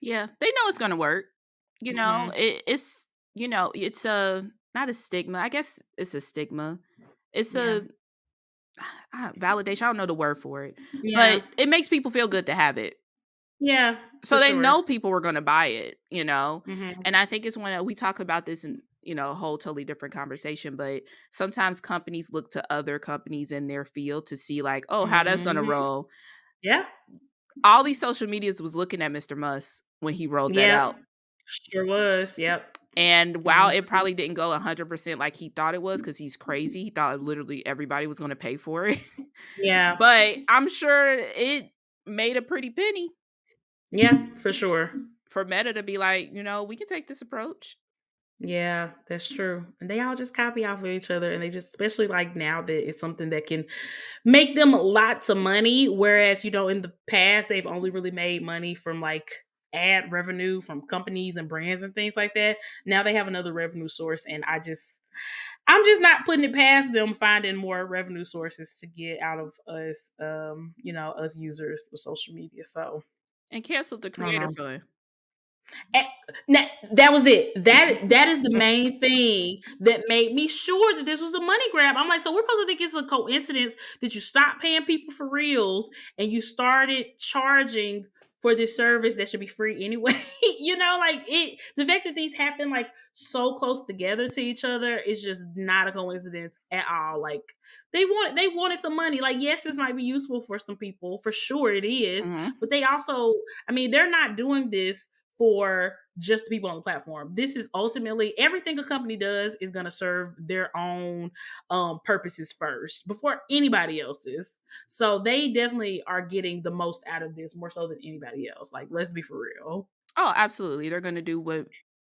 yeah. They know it's gonna work. Hmm. It's it's a not a stigma. I guess it's a stigma. It's Yeah. a validation. I don't know the word for it, Yeah. but it makes people feel good to have it. Yeah, So for they sure. know people were gonna buy it, Hmm. And I think it's when we talk about this in, a whole totally different conversation, but sometimes companies look to other companies in their field to see like, "Oh, how that's gonna Hmm. roll." Yeah. All these social medias was looking at Mr. Musk when he rolled that Yep. out. Sure was. Yep. And while Hmm. it probably didn't go 100% like he thought it was, because he's crazy, he thought literally everybody was gonna pay for it. Yeah. But I'm sure it made a pretty penny Yeah, for sure. for Meta to be like, "We can take this approach." Yeah, that's true. And they all just copy off of each other, and they just especially like now that it's something that can make them lots of money. Whereas, you know, in the past they've only really made money from like ad revenue from companies and brands and things like that. Now they have another revenue source, and I'm just not putting it past them finding more revenue sources to get out of us, you know, us users of social media. So And canceled the I don't creator know. fund. Eh, that was it. That is the main thing that made me sure that this was a money grab. I'm like, so we're supposed to think it's a coincidence that you stopped paying people for reels and you started charging for this service that should be free anyway. You know, like it. The fact that these happen like so close together to each other is just not a coincidence at all. Like they wanted some money. Like yes, this might be useful for some people, for sure it is, Mhm. but they also, I mean, they're not doing this for just the people on the platform. This is ultimately everything a company does is going to serve their own purposes first before anybody else's. So they definitely are getting the most out of this more so than anybody else. Like, let's be for real. Oh, absolutely. They're gonna do what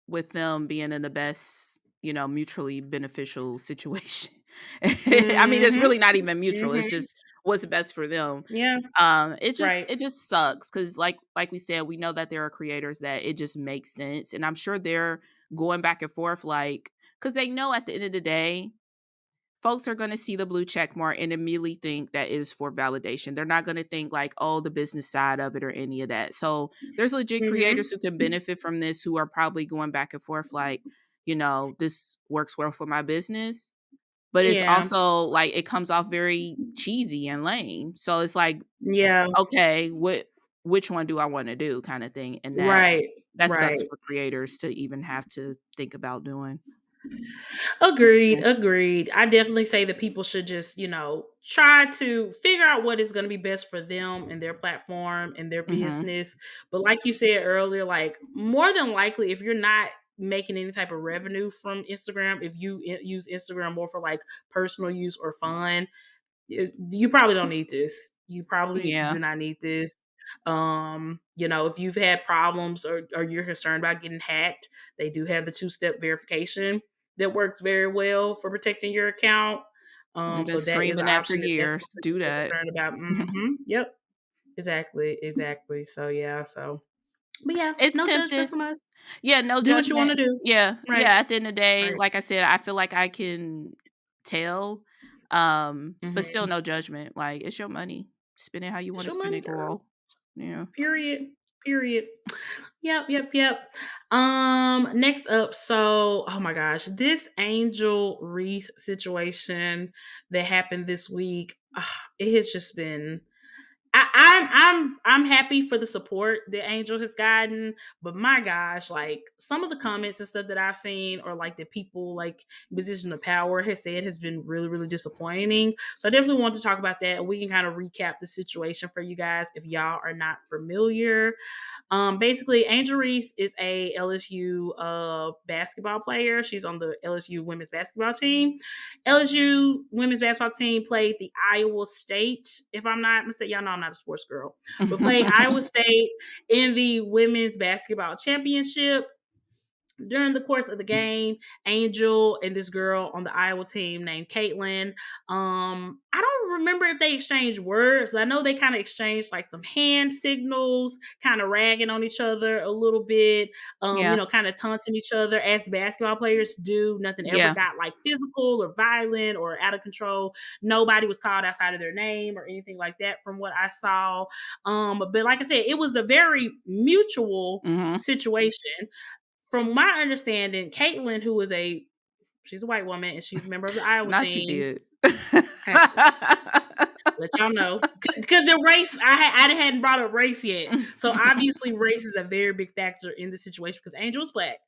with them being in the best, mutually beneficial situation. I mean, it's Mm-hmm. really not even mutual. It's Mm-hmm. just what's best for them. Yeah. It just Right. it just sucks because like we said, we know that there are creators that it just makes sense. And I'm sure they're going back and forth like because they know at the end of the day, folks are going to see the blue check mark and immediately think that is for validation. They're not going to think like, oh, the business side of it or any of that. So there's legit creators Mm-hmm. who can benefit from this who are probably going back and forth like, this works well for my business. But it's Yeah. also like it comes off very cheesy and lame. So it's like, Yeah. okay, which one do I want to do kind of thing. And that Right. that sucks Right. for creators to even have to think about doing. Agreed, Mm. agreed. I definitely say that people should just, try to figure out what is going to be best for them and their platform and their Mhm. business. But like you said earlier, like more than likely, if you're not making any type of revenue from Instagram, if you use Instagram more for like personal use or fun, you probably don't need this. You probably Yeah. do not need this. If you've had problems or you're concerned about getting hacked, they do have the two-step verification that works very well for protecting your account. We've been So that is an screaming that for option if that's years. something Do you're that. concerned about. Yep. Exactly. Exactly. So yeah. But yeah, It's no judgment tempting. from us. Yeah, no Do what you want judgment. to do. Yeah, Right. yeah, at the end of the day, Right. like I said, I feel like I can tell, but hmm still no judgment. Like, it's your money. Spend it how you It's wanna your spend money, it, girl. girl. Yeah. Period. Period. Yep, yep, yep. Next up, so oh my gosh, this Angel Reese situation that happened this week, it has just been I'm happy for the support that Angel has gotten, but my gosh, like some of the comments and stuff that I've seen, or like the people like in position of power has said, has been really, really disappointing. So I definitely want to talk about that. We can kind of recap the situation for you guys if y'all are not familiar. Basically, Angel Reese is a LSU basketball player. She's on the LSU women's basketball team. LSU women's basketball team played the Iowa State, if I'm not mistaken. Y'all know I'm not a sports girl, but played Iowa State in the women's basketball championship. During the course of the game, Angel and this girl on the Iowa team named Caitlin. I don't remember if they exchanged words. I know they kind of exchanged like some hand signals, kind of ragging on each other a little bit, Yeah, kind of taunting each other as basketball players do. Nothing ever yeah. got like physical or violent or out of control. Nobody was called outside of their name or anything like that from what I saw. But like I said, it was a very mutual Mhm. situation. From my understanding, Caitlin, she's a white woman and she's a member of the Iowa Not you team. did. Let y'all know, because the race I hadn't brought up race yet, so obviously race is a very big factor in the situation because Angel's black.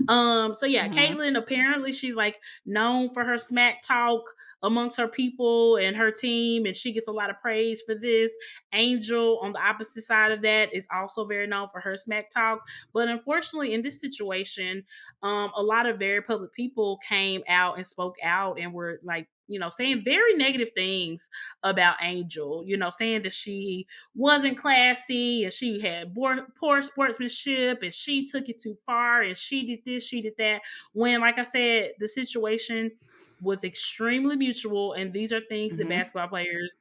So yeah, Mhm. Caitlyn, apparently she's like known for her smack talk amongst her people and her team, and she gets a lot of praise for this. Angel, on the opposite side of that, is also very known for her smack talk. But unfortunately, in this situation, a lot of very public people came out and spoke out and were like, saying very negative things about Angel, saying that she wasn't classy and she had poor sportsmanship and she took it too far and she did this, she did that. When, like I said, the situation was extremely mutual, and these are things that Mhm. basketball players,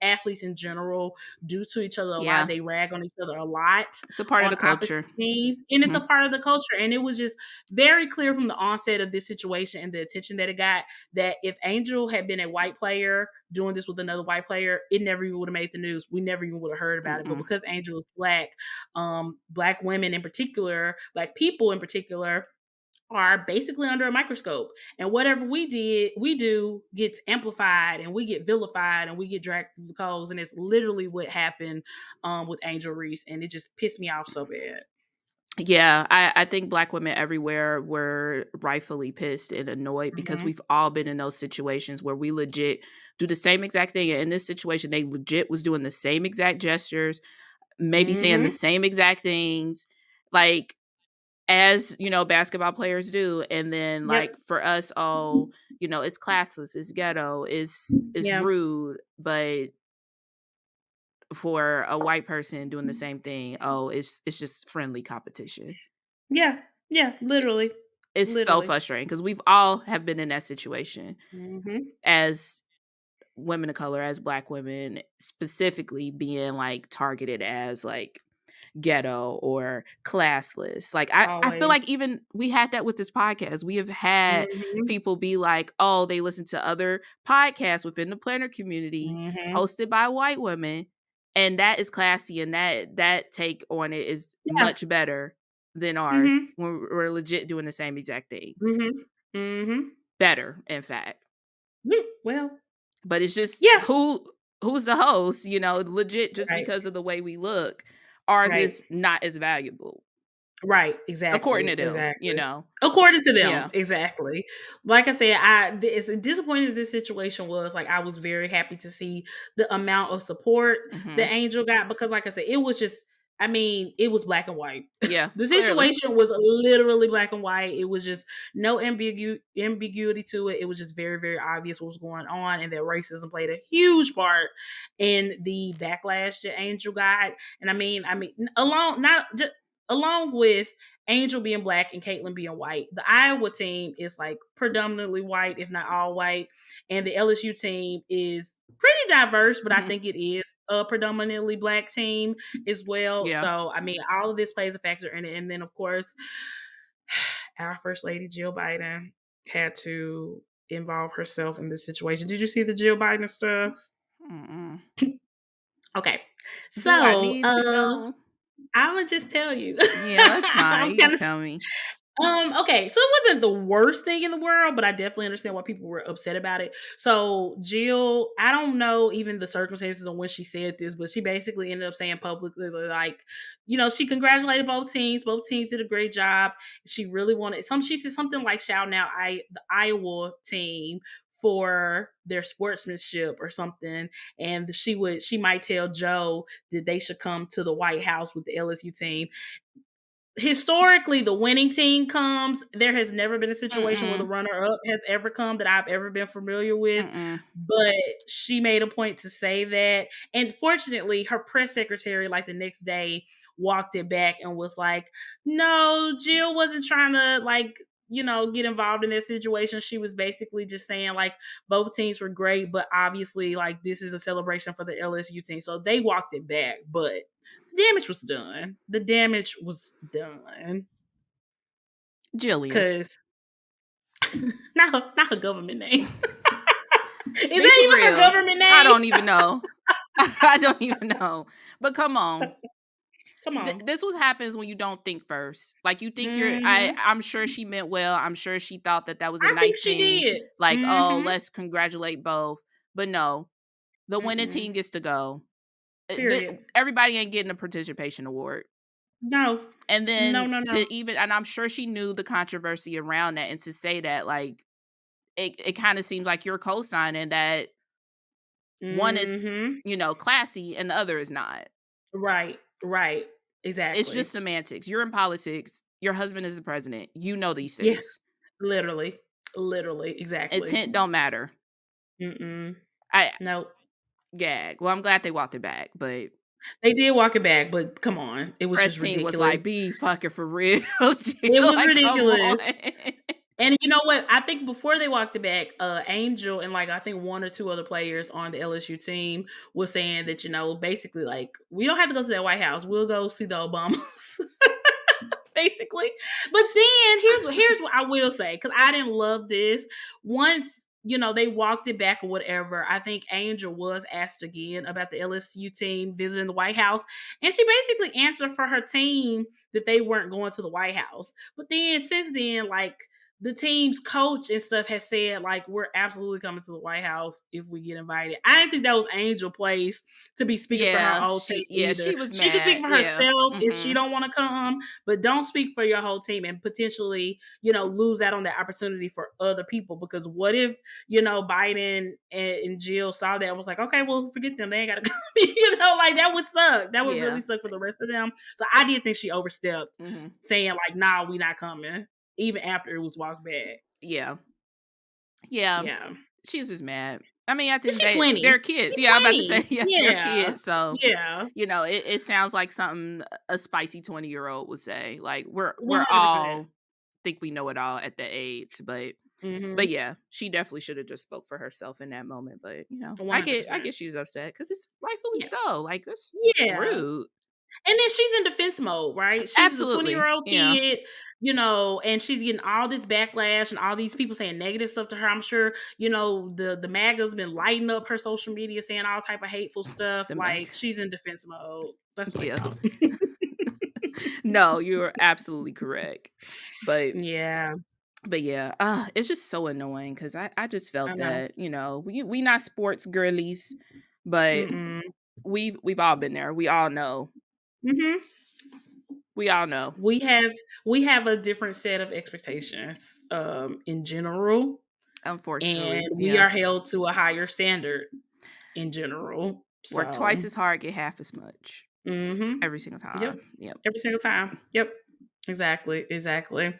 athletes in general, do to each other a lot. Yeah. They rag on each other a lot It's a part of on the opposite culture. teams, and it's a Mhm. part of the culture. And it was just very clear from the onset of this situation and the attention that it got that if Angel had been a white player doing this with another white player, it never even would have made the news. We never even would have heard about it. But Mm-mm. because Angel is black, black women in particular, black people in particular, are basically under a microscope. And whatever we do gets amplified and we get vilified and we get dragged through the coals. And it's literally what happened with Angel Reese. And it just pissed me off so bad. Yeah, I think black women everywhere were rightfully pissed and annoyed because Mm-hmm. we've all been in those situations where we legit do the same exact thing. And in this situation, they legit was doing the same exact gestures, maybe saying the Mm-hmm. same exact things, like as basketball players do. And then like Yep. for us, oh, it's classless, it's ghetto, it's Yeah. rude, but for a white person doing the same thing, oh, it's just friendly competition. Yeah. Yeah. Literally. It's so Literally. frustrating because we've all have been in that situation Mm-hmm. as women of color, as black women, specifically being like targeted as like ghetto or classless. Like I feel Always. like even we had that with this podcast. We have had Mm-hmm. people be like, oh, they listen to other podcasts within the planner community Mm-hmm. hosted by white women, and that is classy, and that take on it is Yeah. much better than ours Mm-hmm. when we're legit doing the same exact thing. Mm-hmm. Mm-hmm. Better, in fact. Well, But it's just yeah. who's the host, legit just Right. because of the way we look. Ours Right. is not as valuable. Right, according exactly, to them, you exactly. know. According to them, Yeah. exactly. Like I said, as disappointing as this situation was, like, I was very happy to see the amount of support Hmm. that Angel got because, like I said, it was just, I mean, it was black and white. Yeah, The clearly. situation was literally black and white. It was just no ambiguity to it. It was just very, very obvious what was going on, and that racism played a huge part in the backlash that Angel got. And I mean, along not just along with Angel being black and Caitlyn being white, the Iowa team is like predominantly white, if not all white, and the LSU team is pretty diverse, but I Hmm. think it is a predominantly black team as well. Yeah. So I mean, all of this plays a factor in it, and then of course, our first lady Jill Biden had to involve herself in this situation. Did you see the Jill Biden stuff? Mm-mm. Okay, Do I so need to know? I'm gonna just tell you. Yeah, that's fine. I'm You can kind of tell me. okay, so it wasn't the worst thing in the world, but I definitely understand why people were upset about it. So Jill, I don't know even the circumstances on when she said this, but she basically ended up saying publicly, like, she congratulated both teams. Both teams did a great job. She really wanted she said something like shouting out the Iowa team for their sportsmanship or something. And she might tell Joe that they should come to the White House with the LSU team. Historically, the winning team comes. There has never been a situation where the Mm-mm. runner up has ever come that I've ever been familiar with, Mm-mm. but she made a point to say that. And fortunately, her press secretary, like the next day, walked it back and was like, no, Jill wasn't trying to, like, get involved in that situation. She was basically just saying, like, both teams were great, but obviously, like, this is a celebration for the LSU team. So they walked it back, but the damage was done. The damage was done Jillian. because not her government name. Is Be that for even her real. government I name? don't even know. I don't even know. But come on. Come on. This what happens when you don't think first. Like, you think Hmm. I'm sure she meant well. I'm sure she thought that that was a I think nice she thing. did. Like, oh, Hmm. let's congratulate both. But no, the winning team Mm-mm. gets to go. Period. Everybody ain't getting a participation award. No. And No. then No. No. to even, and I'm sure she knew the controversy around that, and to say that, like, it kind of seems like you're co-signing that one is, Hmm. classy and the other is not. Right. Right. It's just Exactly. semantics. You're in politics. Your husband is the president. You know these Yeah. things. Literally. Literally. Exactly. Intent don't matter. Mm-mm. I Nope. gag. Well, I'm glad they walked it back, but They did walk it back, but come on. It was press just team was ridiculous. like, "Be fucking for real, It Jill." was Like, come on. ridiculous. And you know what? I think before they walked it back, Angel and, like, I think one or two other players on the LSU team was saying that, basically, like, we don't have to go to that White House. We'll go see the Obamas. Basically. But then here's what I will say, because I didn't love this. Once they walked it back or whatever, I think Angel was asked again about the LSU team visiting the White House, and she basically answered for her team that they weren't going to the White House. But then since then, like, the team's coach and stuff has said, like, we're absolutely coming to the White House if we get invited. I didn't think that was Angel place to be speaking for her Yeah, whole team she either. was She can speak mad. for Yeah. herself if she Mhm. don't want to come, but don't speak for your whole team and potentially, lose out on that opportunity for other people. Because what if, Biden and Jill saw that and was like, okay, well, forget them. They ain't got to come. Like, that would suck. That would Yeah. really suck for the rest of them. So I did think she overstepped Mhm. saying, like, nah, we not coming, even after it was walked back. Yeah. Yeah. Yeah. She was just mad. I mean, at the But end of she the day, 20. they're kids. She Yeah, I'm about to say, 20. yeah, they're Yeah. kids. So, Yeah. it sounds like something a spicy 20-year-old would say. Like, we're 100%. all think we know it all at that age, but Mm-hmm. yeah, she definitely should have just spoke for herself in that moment. But I get 100%. she's upset because it's rightfully Yeah. so. Like, that's Yeah. rude. And then she's in defense mode, right? She's a Absolutely. 20-year-old Yeah. kid, and she's getting all this backlash and all these people saying negative stuff to her. I'm sure, the MAGA's been lighting up her social media saying all type of hateful stuff. The Like, she's Maccas. in defense mode. That's what they Yeah. call. No, you're absolutely correct. But Yeah, but yeah, it's just so annoying because I just I felt know. that, we not sports girlies, but Mm-mm. we've all been there. We all know Mhm. We all know. We have we have a different set of expectations, in general, and Unfortunately, we yeah. are held to a higher standard in general. Work So, twice as hard, get half as much mhm. every single Yep. time. Yep. Every single time. Yep. Exactly, exactly.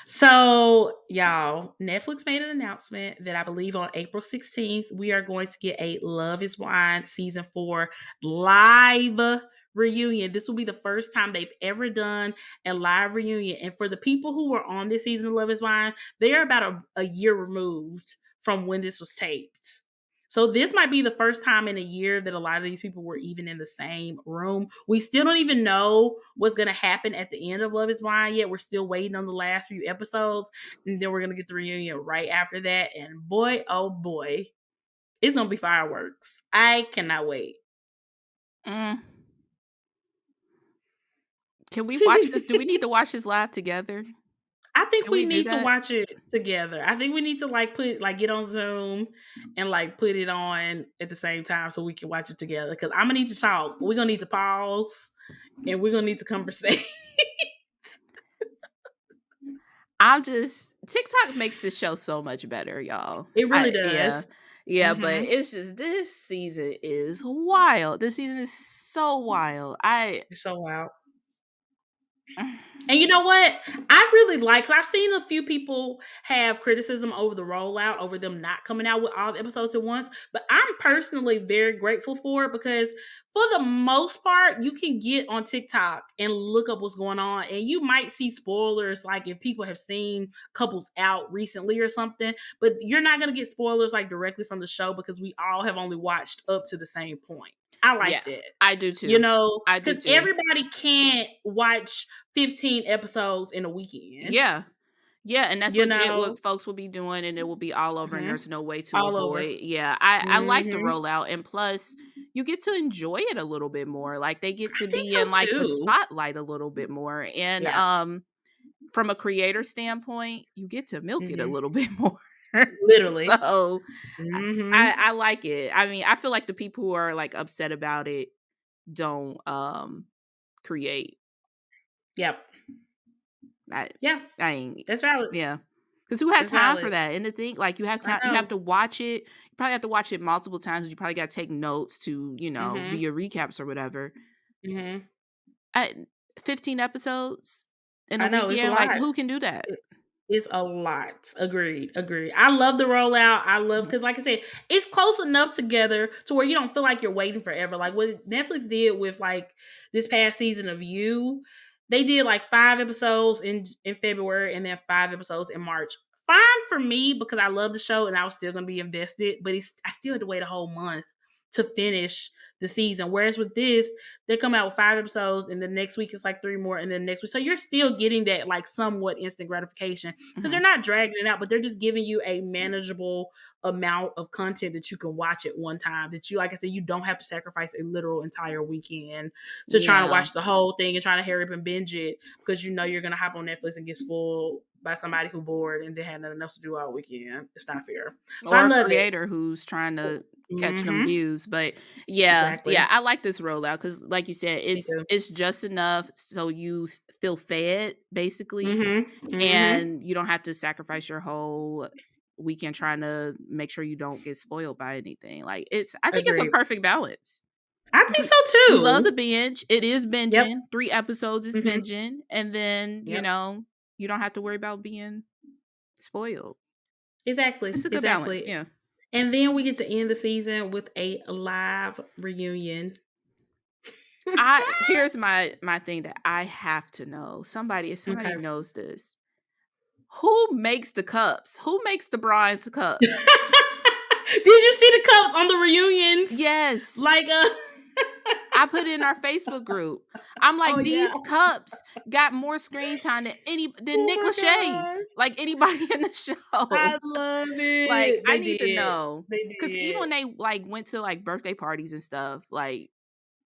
So, y'all, Netflix made an announcement that I believe on April 16th, we are going to get a Love is Blind season 4 live reunion. This will be the first time they've ever done a live reunion. And for the people who were on this season of Love is Blind, they are about a year removed from when this was taped. So this might be the first time in a year that a lot of these people were even in the same room. We still don't even know what's going to happen at the end of Love is Blind yet. We're still waiting on the last few episodes. And then we're going to get the reunion right after that. And boy, oh boy, it's going to be fireworks. I cannot wait. Mm. Can we watch this? Do we need to watch this live together? I think Can we we do need to that? watch it together. I think we need to get on Zoom and put it on at the same time so we can watch it together. Because I'm gonna need to talk. We're gonna need to pause and we're gonna need to conversate. I'm just TikTok makes the show so much better, y'all. It really Yeah. does. Yeah, but Mm-hmm. it's just this season is wild. This season is so wild. I It's so wild. And you know what? I really like, because I've seen a few people have criticism over the rollout, over them not coming out with all the episodes at once. But I'm personally very grateful for it because, for the most part, you can get on TikTok and look up what's going on. And you might see spoilers, like if people have seen couples out recently or something. But you're not going to get spoilers like directly from the show because we all have only watched up to the same point. I yeah, like that. I do too. I do Because too. everybody can't watch 15 episodes in a weekend, Yeah. Yeah, and that's you legit what know? folks will be doing, and it will be all over, and Mhm. there's no way to All over. avoid. Yeah, I like the Mhm. rollout, and plus, you get to enjoy it a little bit more. Like they get to I think be so in like the too. spotlight a little bit more, and Yeah. from a creator standpoint, you get to milk it a Mhm. little bit more. Literally. So I Mhm. like it. I mean, I feel like the people who are like upset about it don't create. Yep. I Yeah. I ain't That's valid. yeah. Because who has That's time for valid. that? And to think, like, you have I time you have know. to watch it. You probably have to watch it multiple times 'cause you probably gotta take notes to, do Mhm. your recaps or whatever. Mhm. I 15 episodes in a I know, it's a weekend, like, lot. who can do that? It it's a lot. Agreed, agreed. I love the rollout. I love, Mhm, because like I said, it's close enough together to where you don't feel like you're waiting forever. Like what Netflix did with this past season of You, they did like 5 episodes in February and then 5 episodes in March. Fine for me because I love the show and I was still gonna be invested, but I still had to wait a whole month to finish the season. Whereas with this, they come out with 5 episodes, and the next week it's like 3 more, and then next week. So you're still getting that like somewhat instant gratification because they're mhm. not dragging it out, but they're just giving you a manageable amount of content that you can watch at one time. That you, like I said, you don't have to sacrifice a literal entire weekend to try to Yeah. watch the whole thing and try to hurry up and binge it because you know you're gonna hop on Netflix and get spoiled by somebody who bored and they had nothing else to do all weekend. It's not fair. So I Or a love it. creator who's trying to catch them Mm-hmm. views, but yeah, Exactly. yeah, I like this rollout because, like you said, Me too. it's just enough so you feel fed, basically, Mm-hmm. Mm-hmm. and you don't have to sacrifice your whole weekend trying to make sure you don't get spoiled by anything. Like, I think it's a Agreed. perfect balance. I 'Cause think we so we love the too. binge. It is Yep. binging. 3 episodes is Mhm. binging, and then, Yep. you don't have to worry about being spoiled. Exactly. It's a good balance, Exactly. yeah. And then we get to end the season with a live reunion. I Here's my thing that I have to know. If somebody Okay. knows this, who makes the cups? Who makes the bride's cup? Did you see the cups on the reunions? Yes. Like, I put it in our Facebook group. I'm oh like, yeah. these cups got more screen time than Oh Nick my Lachey. gosh. Like anybody in the I show. love Like, it. I They need to did. know. They Cause even when did. they like went to like birthday parties and stuff, like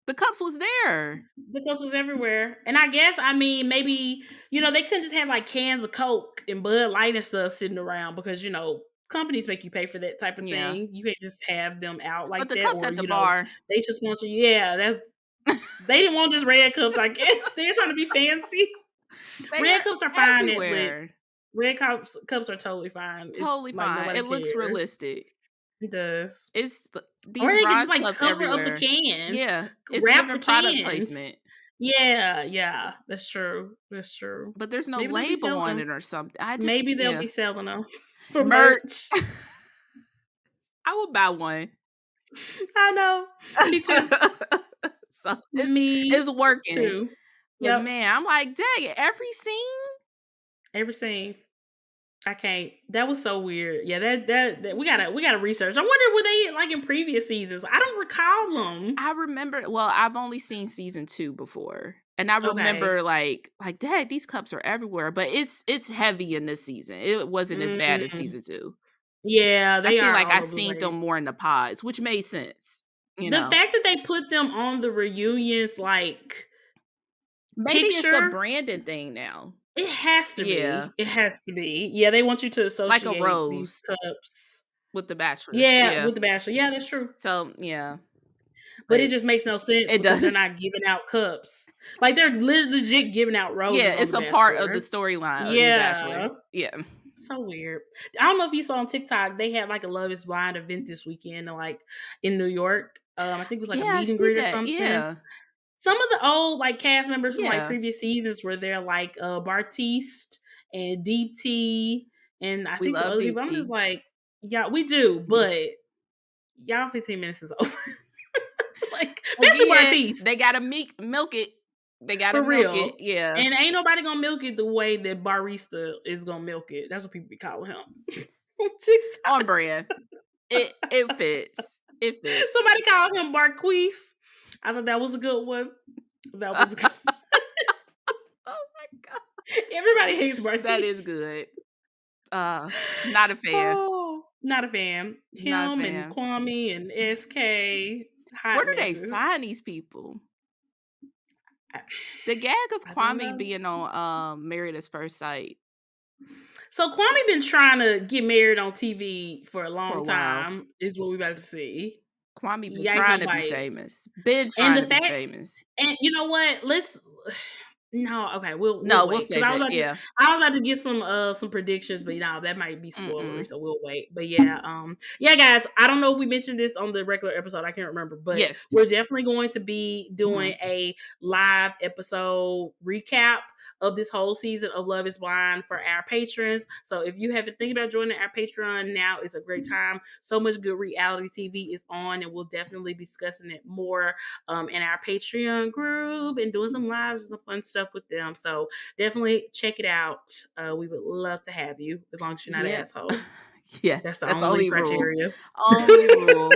the cups was there. The cups was everywhere. And I guess, I mean, maybe, they couldn't just have like cans of Coke and Bud Light and stuff sitting around because, companies make you pay for that type of Yeah. thing. You can't just have them out But like the that, cups or, at the bar, they just want you. Yeah, They didn't want just red cups, I guess. They're trying to be fancy. They Red are cups are fine at lit. everywhere. Red cups are totally fine. It's Totally like fine. nobody It looks cares. realistic. It does. Or These they could just bronze like cups cover up the everywhere. cans, Yeah, it's wrap the giving product cans. placement, Yeah, yeah, that's true. That's true. but there's no Maybe they'll be label selling on them. it or something. I just Maybe they'll yeah. be selling them for Merch. merch. I would buy one. I know. Me too. So it's Me working. too. But Yep. man, I'm like, dang, every scene? Every scene. I can't. That was so weird. Yeah, that we gotta research. I wonder were they like in previous seasons. I don't recall them. I remember well, I've only seen season 2 before. And I Okay. remember like, dang, these cups are everywhere. But it's heavy in this season. It wasn't as bad as Mm. season 2. Yeah, I they seen are like all I over the seen them place. more in the pods, which made sense, you The know. fact that they put them on the reunions, like Maybe it's a picture, branding thing now. it has to Yeah, be. It has to be. Yeah, they want you to like a associate these rose cups. with the bachelor. Yeah, Yeah. with the Bachelor. Yeah, that's true. So, yeah, But but it just makes no sense it because they're doesn't. not giving out cups. Like they're legit giving out Yeah, roses on it's The a part of the Bachelor. storyline in The Yeah. Bachelor. Yeah. So weird. I don't know if you saw on TikTok, they had like a Love is Blind event this weekend, like in New York. I think it was like a Yeah, I meet and see greet or that. something. Yeah. Some of the old like cast members from like Yeah. previous seasons were there, like Bartiste and Deep T, and I We think some love other Deep people. I'm just Tea. like, yeah, we do, Yeah. but y'all 15 minutes is over. Like, especially Again, Bartiste. they gotta milk it. They gotta For milk it. real. Yeah. And ain't nobody gonna milk it the way that Barista is gonna milk it. That's what people be calling him on On TikTok. brand. It fits. It fits. Somebody called him Barqueef. I thought that was a good one. That was good. Oh my god. Everybody hates That is Bartiste. good. Not a fan. Oh, not a fan. Not a Him and fan. Kwame and SK, Where hot do they messes. find these people? I, The gag of I don't Kwame know. being on Married at First Sight So Kwame been trying to get married on TV for a for long a while. time, is what we about to see. Kwame been Yikes trying and to be bites. famous. Been And trying the to be fact famous. and you know what? Let's no, okay, we'll No, we'll wait because save it. Yeah. I was about to get some predictions, but that might be spoilery, Mm-mm. so we'll wait. But yeah, yeah, guys, I don't know if we mentioned this on the regular episode. I can't remember, but Yes. we're definitely going to be doing Mhm. a live episode recap of this whole season of Love Is Blind for our patrons. So if you have been thinking about joining our Patreon, now is a great time. So much good reality TV is on, and we'll definitely be discussing it more in our Patreon group and doing some lives and some fun stuff with them. So definitely check it out. We would love to have you as long as you're not an Yeah. asshole. Yes, That's the that's the only only rule. criteria. Only rule.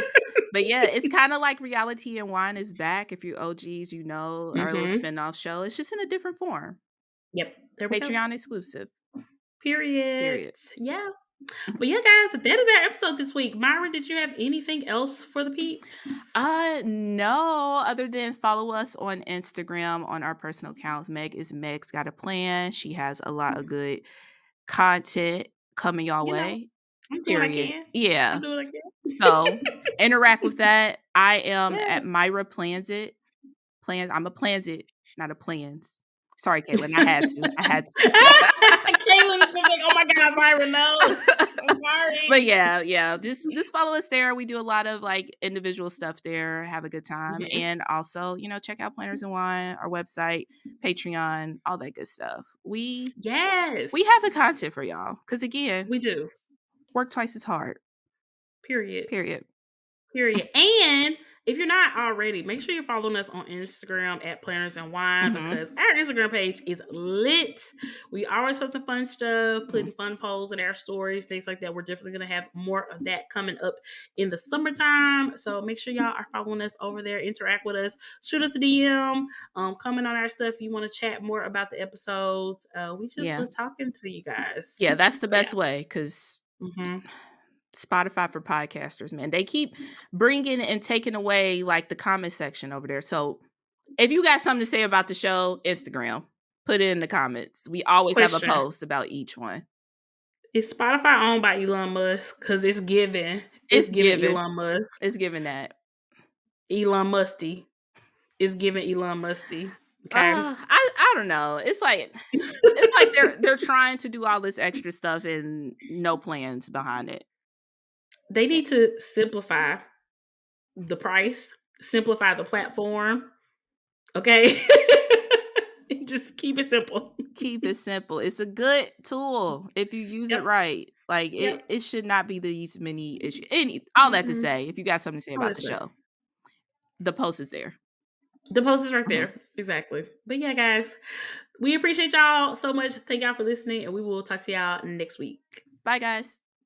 But yeah, it's kind of like Reality and Wine is back. If you OGs, you know, our little Mm-hmm. spinoff show. It's just in a different form. Yep. There we go. Patreon exclusive. Period. Period. Yeah. But yeah, guys, that is our episode this week. Myra, did you have anything else for the peeps? No, other than follow us on Instagram on our personal accounts. Meg's got a plan. She has a lot of good content coming your You know, way. I'm doing what I Period. can. I'm Yeah. doing what I can. So interact with that. I am Yeah. at Myra Plans It. Plans. I'm a plans it, not a plans. Sorry, Caitlin. I had to. I had Caitlin is gonna be like, oh my God, Myra, no. to. I'm But sorry. yeah. Just follow us there. We do a lot of like individual stuff there. Have a good time. Mhm. And also, check out Planners and Wine, our website, Patreon, all that good stuff. Yes. We have the content for y'all. Cause again, We do. work twice as hard. Period. Period. Period. And if you're not already, make sure you're following us on Instagram at Planners and Wine Mm-hmm. because our Instagram page is lit. We always posting fun stuff, Mm-hmm. putting fun polls in our stories, things like that. We're definitely going to have more of that coming up in the summertime. So make sure y'all are following us over there. Interact with us. Shoot us a DM. Comment on our stuff if you want to chat more about the episodes. We just Yeah. love talking to you guys. Yeah, that's the So, best way because yeah. Spotify for podcasters, man. They keep bringing and taking away like the comment section over there. So if you got something to say about the show, Instagram, put it in the comments. We always have a Question. post about each one. Is Spotify owned by Elon Musk? Because it's given. It's It's given given. Elon Musk. It's given that. Elon Musty. is giving Elon Musty. Okay. I don't know. It's like they're trying to do all this extra stuff and no plans behind it. They need to simplify the price, simplify the platform. Okay. Just keep it simple. Keep it simple. It's a good tool if you use it Yep. right. Like Yep. it should not be these many issues. And all that to Mm-mm. say, if you got something to say All about this the way. show, the post is there. The post is right Mhm. there. Exactly. But yeah, guys, we appreciate y'all so much. Thank y'all for listening, and we will talk to y'all next week. Bye guys.